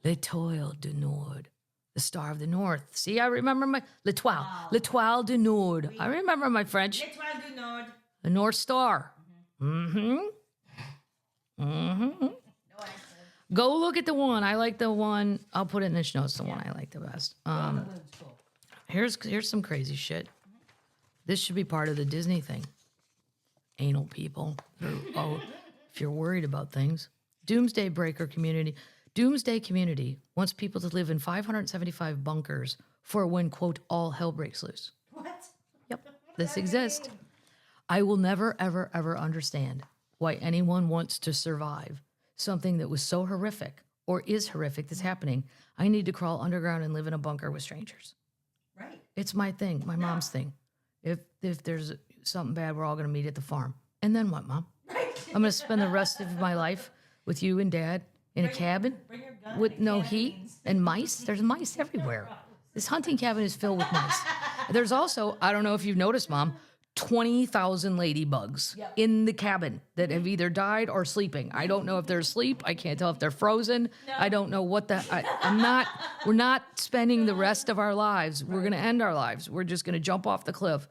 L'Étoile du Nord, the Star of the North. See, I remember my L'Étoile du Nord. I remember my French. L'Étoile du Nord. The North Star. Mm-hmm. Mm-hmm. No accent. Go look at the one. I like the one. I'll put it in the show notes. The one I like the best. The loon's cool. Here's some crazy shit. This should be part of the Disney thing. Anal people. If you're worried about things. Doomsday Community wants people to live in 575 bunkers for when, quote, all hell breaks loose. What? Yep, this exists. I will never, ever, ever understand why anyone wants to survive something that was so horrific or is horrific that's happening. I need to crawl underground and live in a bunker with strangers. Right. It's my thing, my mom's thing. If there's something bad, we're all going to meet at the farm. And then what, Mom? Right. I'm going to spend the rest of my life with you and Dad in a cabin with no heat and mice. There's mice everywhere. This hunting cabin is filled with mice. There's also, I don't know if you've noticed, Mom, 20,000 ladybugs in the cabin that have either died or sleeping. I don't know if they're asleep. I can't tell if they're frozen. No. I don't know what we're not spending the rest of our lives. We're going to end our lives. We're just going to jump off the cliff.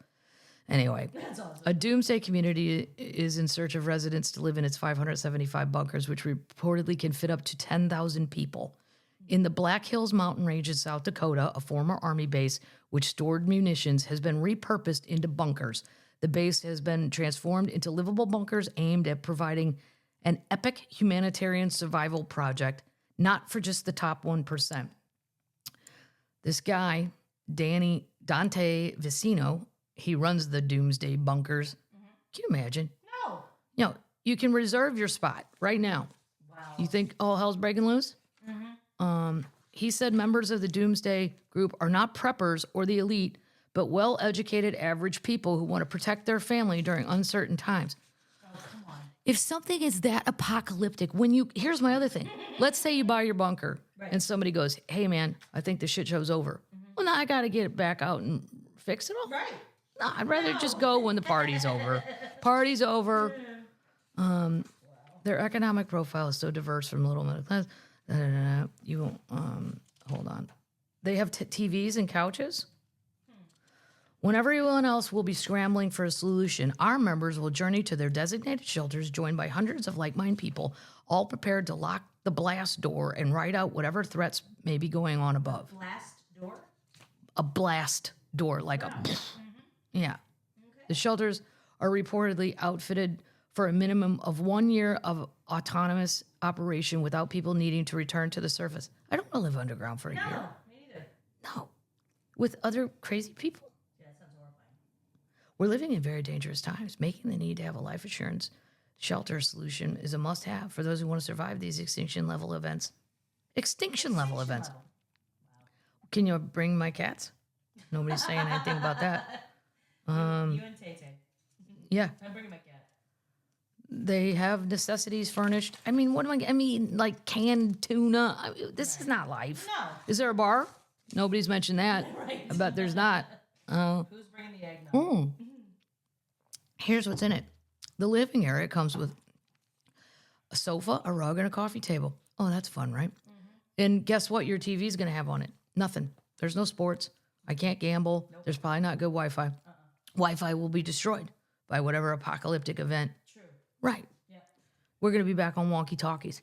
Anyway, that's awesome. A doomsday community is in search of residents to live in its 575 bunkers, which reportedly can fit up to 10,000 people. In the Black Hills mountain range in South Dakota, a former Army base which stored munitions has been repurposed into bunkers. The base has been transformed into livable bunkers aimed at providing an epic humanitarian survival project, not for just the top 1%. This guy, Dante Vicino, he runs the Doomsday Bunkers. Mm-hmm. Can you imagine? No. You know, you can reserve your spot right now. Wow. You think all hell's breaking loose? Mm-hmm. He said members of the Doomsday group are not preppers or the elite, but well-educated average people who want to protect their family during uncertain times. Oh, come on. If something is that apocalyptic, here's my other thing. Let's say you buy your bunker and somebody goes, hey man, I think the shit show's over. Mm-hmm. Well, now I got to get it back out and fix it all. Right. No, I'd rather just go when the party's over. Party's over. Their economic profile is so diverse from little middle class. You won't, hold on. They have TVs and couches. When everyone else will be scrambling for a solution, our members will journey to their designated shelters, joined by hundreds of like-minded people, all prepared to lock the blast door and ride out whatever threats may be going on above. Blast door? A blast door, like a... Yeah. Okay. The shelters are reportedly outfitted for a minimum of 1 year of autonomous operation without people needing to return to the surface. I don't want to live underground for a year. No, me neither. No. With other crazy people. Yeah, that sounds horrifying. We're living in very dangerous times. Making the need to have a life assurance shelter solution is a must-have for those who want to survive these extinction-level events. Extinction-level events. Wow. Can you bring my cats? Nobody's saying anything about that. You and Tay Tay. Yeah. I'm bringing my cat. They have necessities furnished. I mean, like canned tuna. This is not life. No. Is there a bar? Nobody's mentioned that. Right. I bet there's not. Who's bringing the eggnog? Here's what's in it. The living area comes with a sofa, a rug, and a coffee table. Oh, that's fun, right? And guess what your TV's going to have on it? Nothing. There's no sports. I can't gamble. Nope. There's probably not good Wi-Fi. Wi-Fi will be destroyed by whatever apocalyptic event. True. Right. Yeah. We're going to be back on walkie-talkies.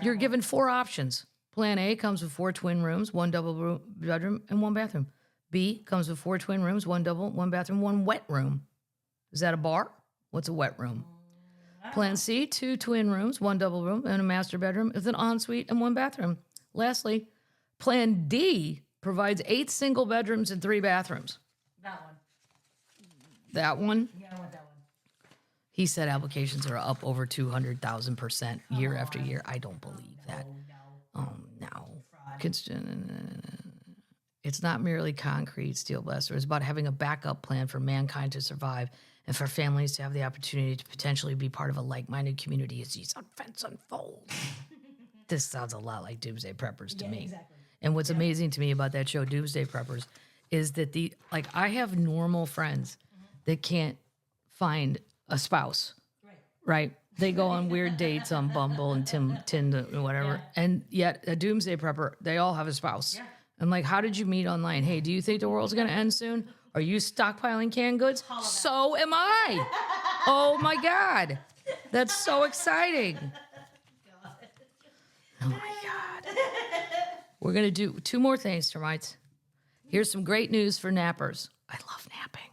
You're given 4 options. Plan A comes with 4 twin rooms, 1 double bedroom, and 1 bathroom. B comes with 4 twin rooms, 1 double, 1 bathroom, 1 wet room. Is that a bar? What's a wet room? Plan C, 2 twin rooms, 1 double room, and a master bedroom with an ensuite and 1 bathroom. Lastly, Plan D provides 8 single bedrooms and 3 bathrooms. That one. That one? Yeah, I want that one. He said applications are up over 200,000% year after year. I don't believe that. No. Oh, no. It's not merely concrete, steel blaster. It's about having a backup plan for mankind to survive and for families to have the opportunity to potentially be part of a like-minded community as these events unfold. This sounds a lot like Doomsday Preppers to me. Exactly. And what's amazing to me about that show, Doomsday Preppers, is that I have normal friends that can't find a spouse, right? They go on weird dates on Bumble and Tinder and whatever. Yeah. And yet a Doomsday Prepper, they all have a spouse. Yeah. I'm like, how did you meet online? Hey, do you think the world's going to end soon? Are you stockpiling canned goods? So am I. Oh, my God. That's so exciting. Oh, my God. We're going to do 2 more things, termites. Here's some great news for nappers. I love napping.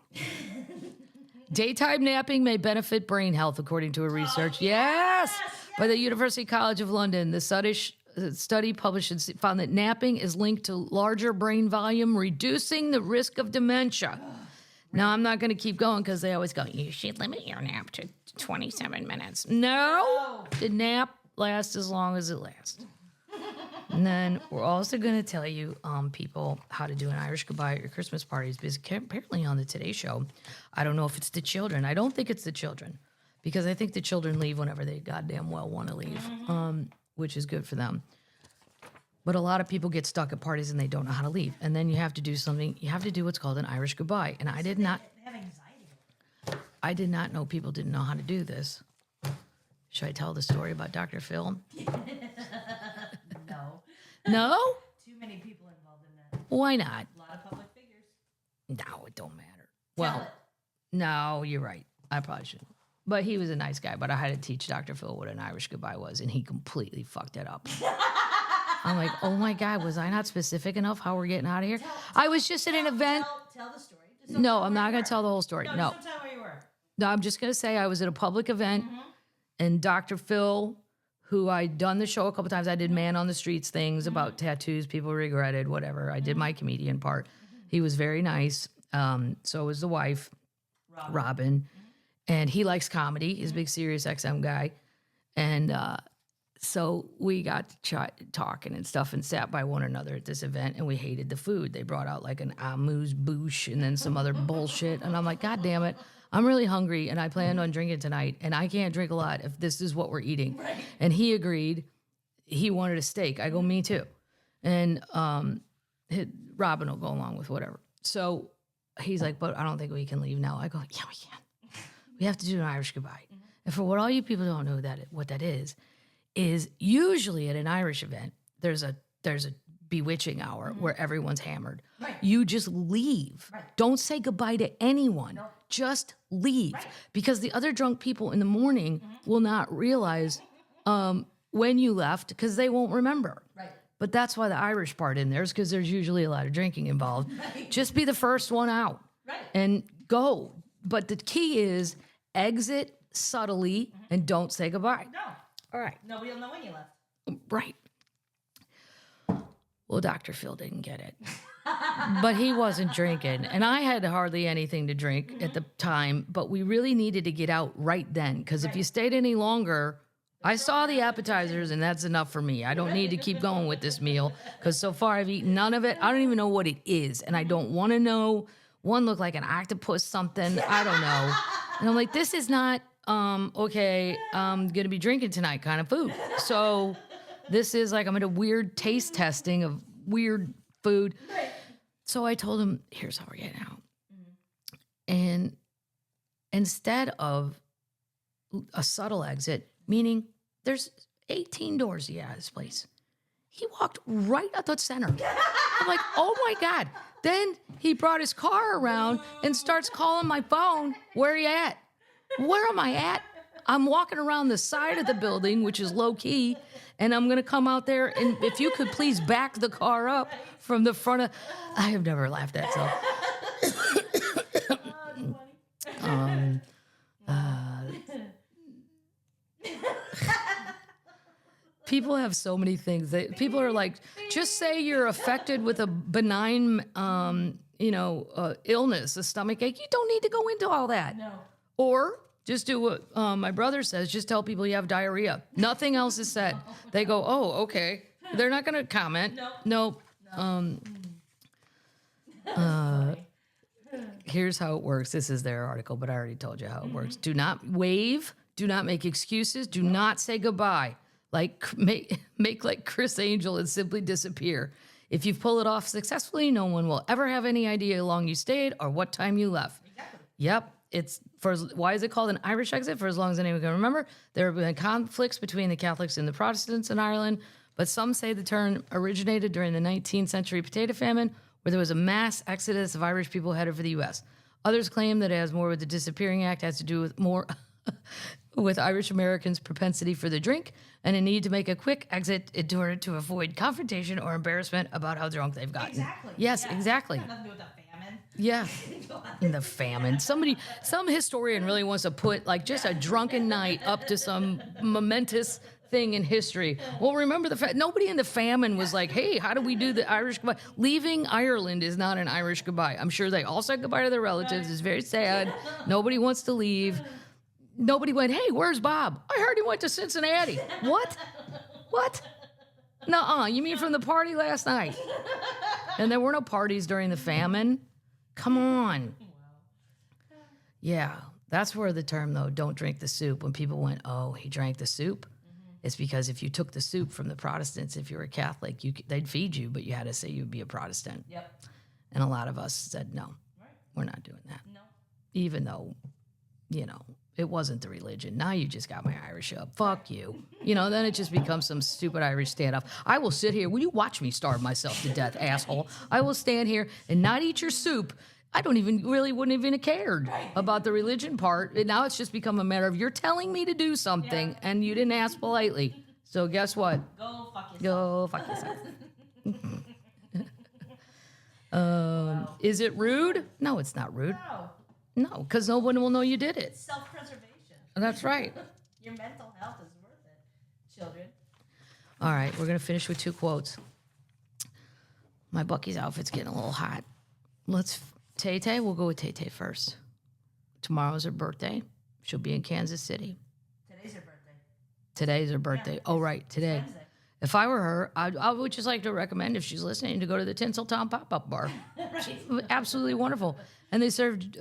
Daytime napping may benefit brain health, according to a research. Yes! By the University College of London. The study published found that napping is linked to larger brain volume, reducing the risk of dementia. Now, I'm not going to keep going because they always go, you should limit your nap to 27 minutes. No! The nap lasts as long as it lasts. And then we're also going to tell you, people, how to do an Irish goodbye at your Christmas parties. Because apparently on the Today Show, I don't know if it's the children. I don't think it's the children. Because I think the children leave whenever they goddamn well want to leave, which is good for them. But a lot of people get stuck at parties and they don't know how to leave. And then you have to do something. You have to do what's called an Irish goodbye. And I did not. They have anxiety. I did not know people didn't know how to do this. Should I tell the story about Dr. Phil? No. No? Too many people involved in that. Why not? A lot of public figures. No, it don't matter. Well, no, you're right. I probably shouldn't. But he was a nice guy. But I had to teach Dr. Phil what an Irish goodbye was, and he completely fucked it up. I'm like, oh my God, was I not specific enough how we're getting out of here? I was just at an event. Tell the story. No, I'm not going to tell the whole story. No. Just tell where you were. No, I'm just going to say I was at a public event, and Dr. Phil, who I'd done the show a couple times, I did Man on the Streets things about tattoos people regretted, whatever. I did my comedian part. He was very nice. So was the wife, Robin. And he likes comedy. He's a big Sirius XM guy. And so we got to talking and stuff and sat by one another at this event, and we hated the food. They brought out like an amuse-bouche and then some other bullshit. And I'm like, God damn it. I'm really hungry, and I plan on drinking tonight, and I can't drink a lot if this is what we're eating. Right. And he agreed. He wanted a steak. I go, me too. And Robin will go along with whatever. So he's like, but I don't think we can leave now. I go, yeah, we can. We have to do an Irish goodbye. And for what all you people don't know what that is usually at an Irish event, there's a bewitching hour where everyone's hammered. Right. You just leave. Right. Don't say goodbye to anyone. No. Just leave. Right. Because the other drunk people in the morning will not realize when you left because they won't remember. Right. But that's why the Irish part in there is because there's usually a lot of drinking involved. Right. Just be the first one out and go. But the key is exit subtly and don't say goodbye. No. All right. Nobody will know when you left. Right. Well, Dr. Phil didn't get it. But he wasn't drinking. And I had hardly anything to drink at the time. But we really needed to get out right then. Because if you stayed any longer, I saw the appetizers, and that's enough for me. I don't need to keep going with this meal. Because so far I've eaten none of it. I don't even know what it is. And I don't want to know. One looked like an octopus something. I don't know. And I'm like, this is not, okay, I'm going to be drinking tonight kind of food. So This is like, I'm at a weird taste testing of weird food. So I told him, here's how we're getting out. And instead of a subtle exit, meaning there's 18 doors to get out of this place, he walked right at the center. I'm like, oh my God. Then he brought his car around and starts calling my phone. Where are you at? Where am I at? I'm walking around the side of the building, which is low key, and I'm gonna come out there, and if you could please back the car up from the front of, I have never laughed at so. People have so many things. People are like, just say you're affected with a benign, illness, a stomach ache. You don't need to go into all that. No. Or just do what my brother says. Just tell people you have diarrhea. Nothing else is said. They go, oh, okay. They're not going to comment. Nope. Here's how it works. This is their article, but I already told you how it works. Do not wave. Do not make excuses. Do not say goodbye. Like make like Chris Angel and simply disappear. If you pull it off successfully, no one will ever have any idea how long you stayed or what time you left. Exactly. Yep. Why is it called an Irish exit? For as long as anyone can remember, there have been conflicts between the Catholics and the Protestants in Ireland, but some say the term originated during the 19th century potato famine, where there was a mass exodus of Irish people headed for the U.S. Others claim that it has more with the Disappearing Act, has to do with more with Irish Americans' propensity for the drink and a need to make a quick exit in order to avoid confrontation or embarrassment about how drunk they've gotten. Exactly. Yes, exactly. Nothing to do with the famine. Yeah. In the famine. Some historian really wants to put like just a drunken night up to some momentous thing in history. Well, remember nobody in the famine was like, hey, how do we do the Irish goodbye? Leaving Ireland is not an Irish goodbye. I'm sure they all said goodbye to their relatives. It's very sad. Nobody wants to leave. Nobody went, hey, where's Bob? I heard he went to Cincinnati. What? What? Nuh-uh. You mean from the party last night? And there were no parties during the famine? Come on. Yeah, that's where the term, though, don't drink the soup, when people went, oh, he drank the soup. It's because if you took the soup from the Protestants, if you were a Catholic, they'd feed you, but you had to say you'd be a Protestant. Yep. And a lot of us said, no, we're not doing that. No. Even though, it wasn't the religion. Now you just got my Irish up. Fuck you. Then it just becomes some stupid Irish standoff. I will sit here. Will you watch me starve myself to death, asshole? I will stand here and not eat your soup. I wouldn't even have cared about the religion part. And now it's just become a matter of you're telling me to do something and you didn't ask politely. So guess what? Go fuck yourself. Is it rude? No, it's not rude. No, because no one will know you did it. It's self-preservation. That's right. Your mental health is worth it, children. All right, we're going to finish with 2 quotes. My Bucky's outfit's getting a little hot. Tay Tay, we'll go with Tay Tay first. Tomorrow's her birthday. She'll be in Kansas City. Today's her birthday. Yeah, oh, right, today. Wednesday. If I were her, I would just like to recommend, if she's listening, to go to the Tinsel Town pop-up bar. Absolutely wonderful. And they served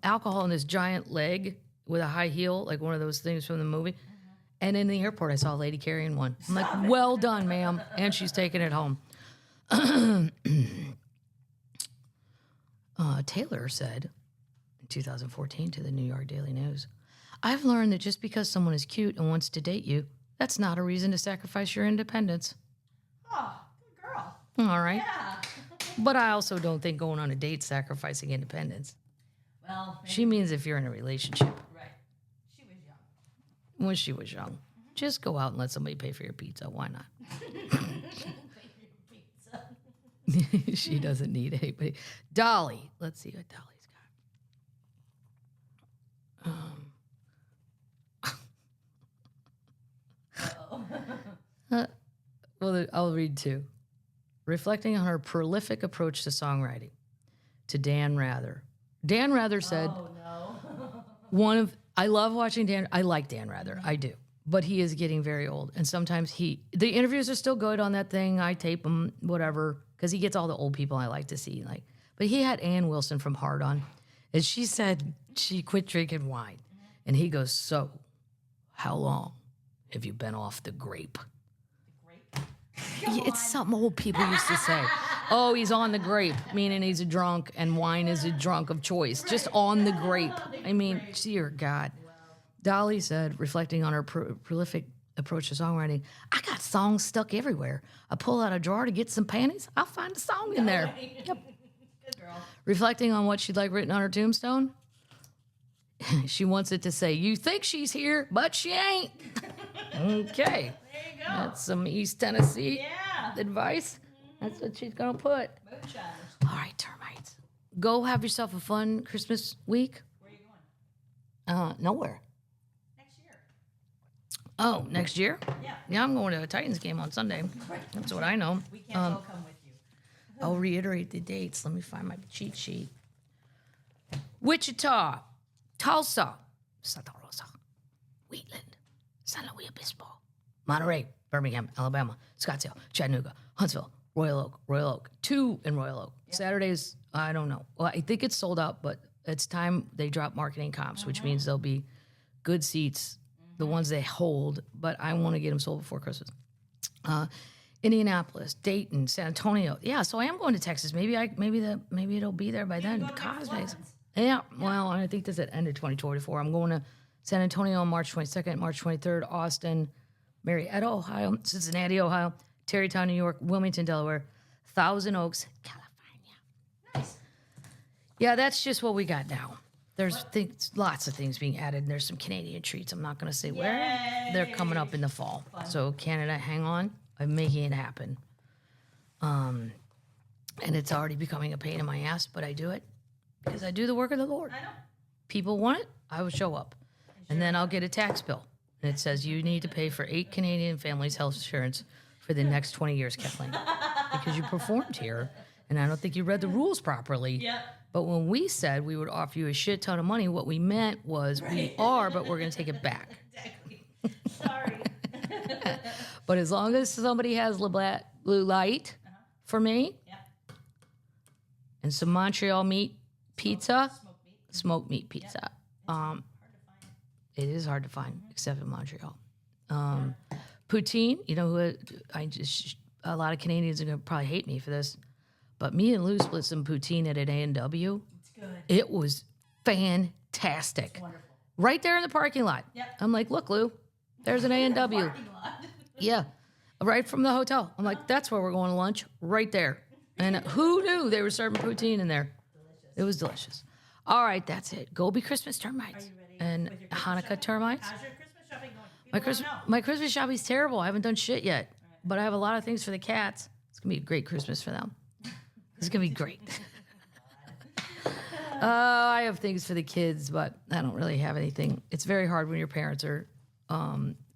alcohol in this giant leg with a high heel, like one of those things from the movie. And in the airport, I saw a lady carrying one. I'm like, well done, ma'am. And she's taking it home. Taylor said in 2014 to the New York Daily News, I've learned that just because someone is cute and wants to date you, that's not a reason to sacrifice your independence. Oh, good girl. All right. Yeah. But I also don't think going on a date sacrificing independence. Well, maybe. She means if you're in a relationship. Right. She was young. When she was young. Just go out and let somebody pay for your pizza. Why not? Pizza. She doesn't need anybody. Dolly. Let's see what Dolly's got. Well, I'll read 2. Reflecting on her prolific approach to songwriting. To Dan Rather. Dan Rather said, Oh, no. I love watching Dan. I like Dan Rather. I do. But he is getting very old. And sometimes the interviews are still good on that thing. I tape them, whatever, because he gets all the old people I like to see. But he had Ann Wilson from Hard On. And she said she quit drinking wine. And he goes, so how long have you been off the grape? It's something old people used to say. Oh, he's on the grape, meaning he's a drunk, and wine is a drunk of choice. Just on the grape. I mean, dear God. Dolly said, reflecting on her prolific approach to songwriting, I got songs stuck everywhere. I pull out a drawer to get some panties, I'll find a song in there. Yep. Good girl. Reflecting on what she'd like written on her tombstone, she wants it to say, you think she's here, but she ain't. Okay. There you go. That's some East Tennessee Yeah. advice. That's what she's going to put. Moonshine. All right, termites. Go have yourself a fun Christmas week. Where are you going? Nowhere. Next year. Oh, next year? Yeah. Yeah, I'm going to a Titans game on Sunday. That's what I know. We can't all come with you. I'll reiterate the dates. Let me find my cheat sheet. Wichita, Tulsa, Santa Rosa, Wheatland, San Luis Obispo, Monterey, Birmingham, Alabama, Scottsdale, Chattanooga, Huntsville, Royal Oak, 2 in Royal Oak. Yep. Saturdays, I don't know. Well, I think it's sold out, but it's time they drop marketing comps, which means there'll be good seats, the ones they hold, but I want to get them sold before Christmas. Indianapolis, Dayton, San Antonio. Yeah, so I am going to Texas. Maybe it'll be there by then. CosMc's. Yeah, well, I think that's at end of 2024. I'm going to San Antonio on March 22nd, March 23rd, Austin, Marietta, Ohio, Cincinnati, Ohio, Tarrytown, New York, Wilmington, Delaware, Thousand Oaks, California. Nice. Yeah, that's just what we got now. There's lots of things being added, and there's some Canadian treats. I'm not going to say where. They're coming up in the fall. Fun. So Canada, hang on. I'm making it happen. And it's already becoming a pain in my ass, but I do it because I do the work of the Lord. I know. People want it, I will show up. And then I'll get a tax bill. And it says you need to pay for 8 Canadian families' health insurance for the next 20 years, Kathleen. Because you performed here, and I don't think you read the rules properly. Yeah. But when we said we would offer you a shit ton of money, what we meant was we are, but we're going to take it back. Exactly. Sorry. But as long as somebody has blue light for me Yeah. and some Montreal meat pizza, Smoked meat. smoked meat pizza. Hard to find. It is hard to find, except in Montreal. Poutine, you know who a lot of Canadians are going to probably hate me for this, but me and Lou split some poutine at an A&W. It's good. It was fantastic. Wonderful. Right there in the parking lot. Yep. I'm like, look, Lou, there's an A&W. Parking lot. Yeah, right from the hotel. I'm like, that's where we're going to lunch, right there. And who knew they were serving poutine in there? Delicious. It was delicious. All right, that's it. Go be Christmas termites. Are you ready And with your Christmas Hanukkah shopping? termites. How's your Christmas shopping going? My People Christmas, wanna know. my Christmas shopping's terrible. I haven't done shit yet, but I have a lot of things for the cats. It's gonna be a great Christmas for them. It's gonna be great. I have things for the kids, but I don't really have anything. It's very hard when your parents are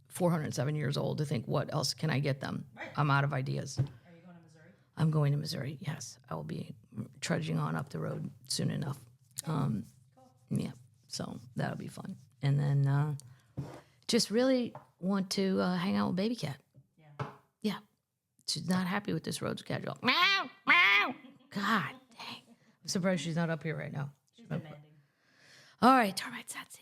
407 years old to think, what else can I get them? Right. I'm out of ideas. Are you going to Missouri? I'm going to Missouri. Yes, I will be trudging on up the road soon enough. Yeah, so that'll be fun. And then just really want to hang out with Baby Cat. Yeah. Yeah, she's not happy with this road schedule. Meow, meow. God dang. I'm surprised she's not up here right now. She's demanding. All right, termites, that's it.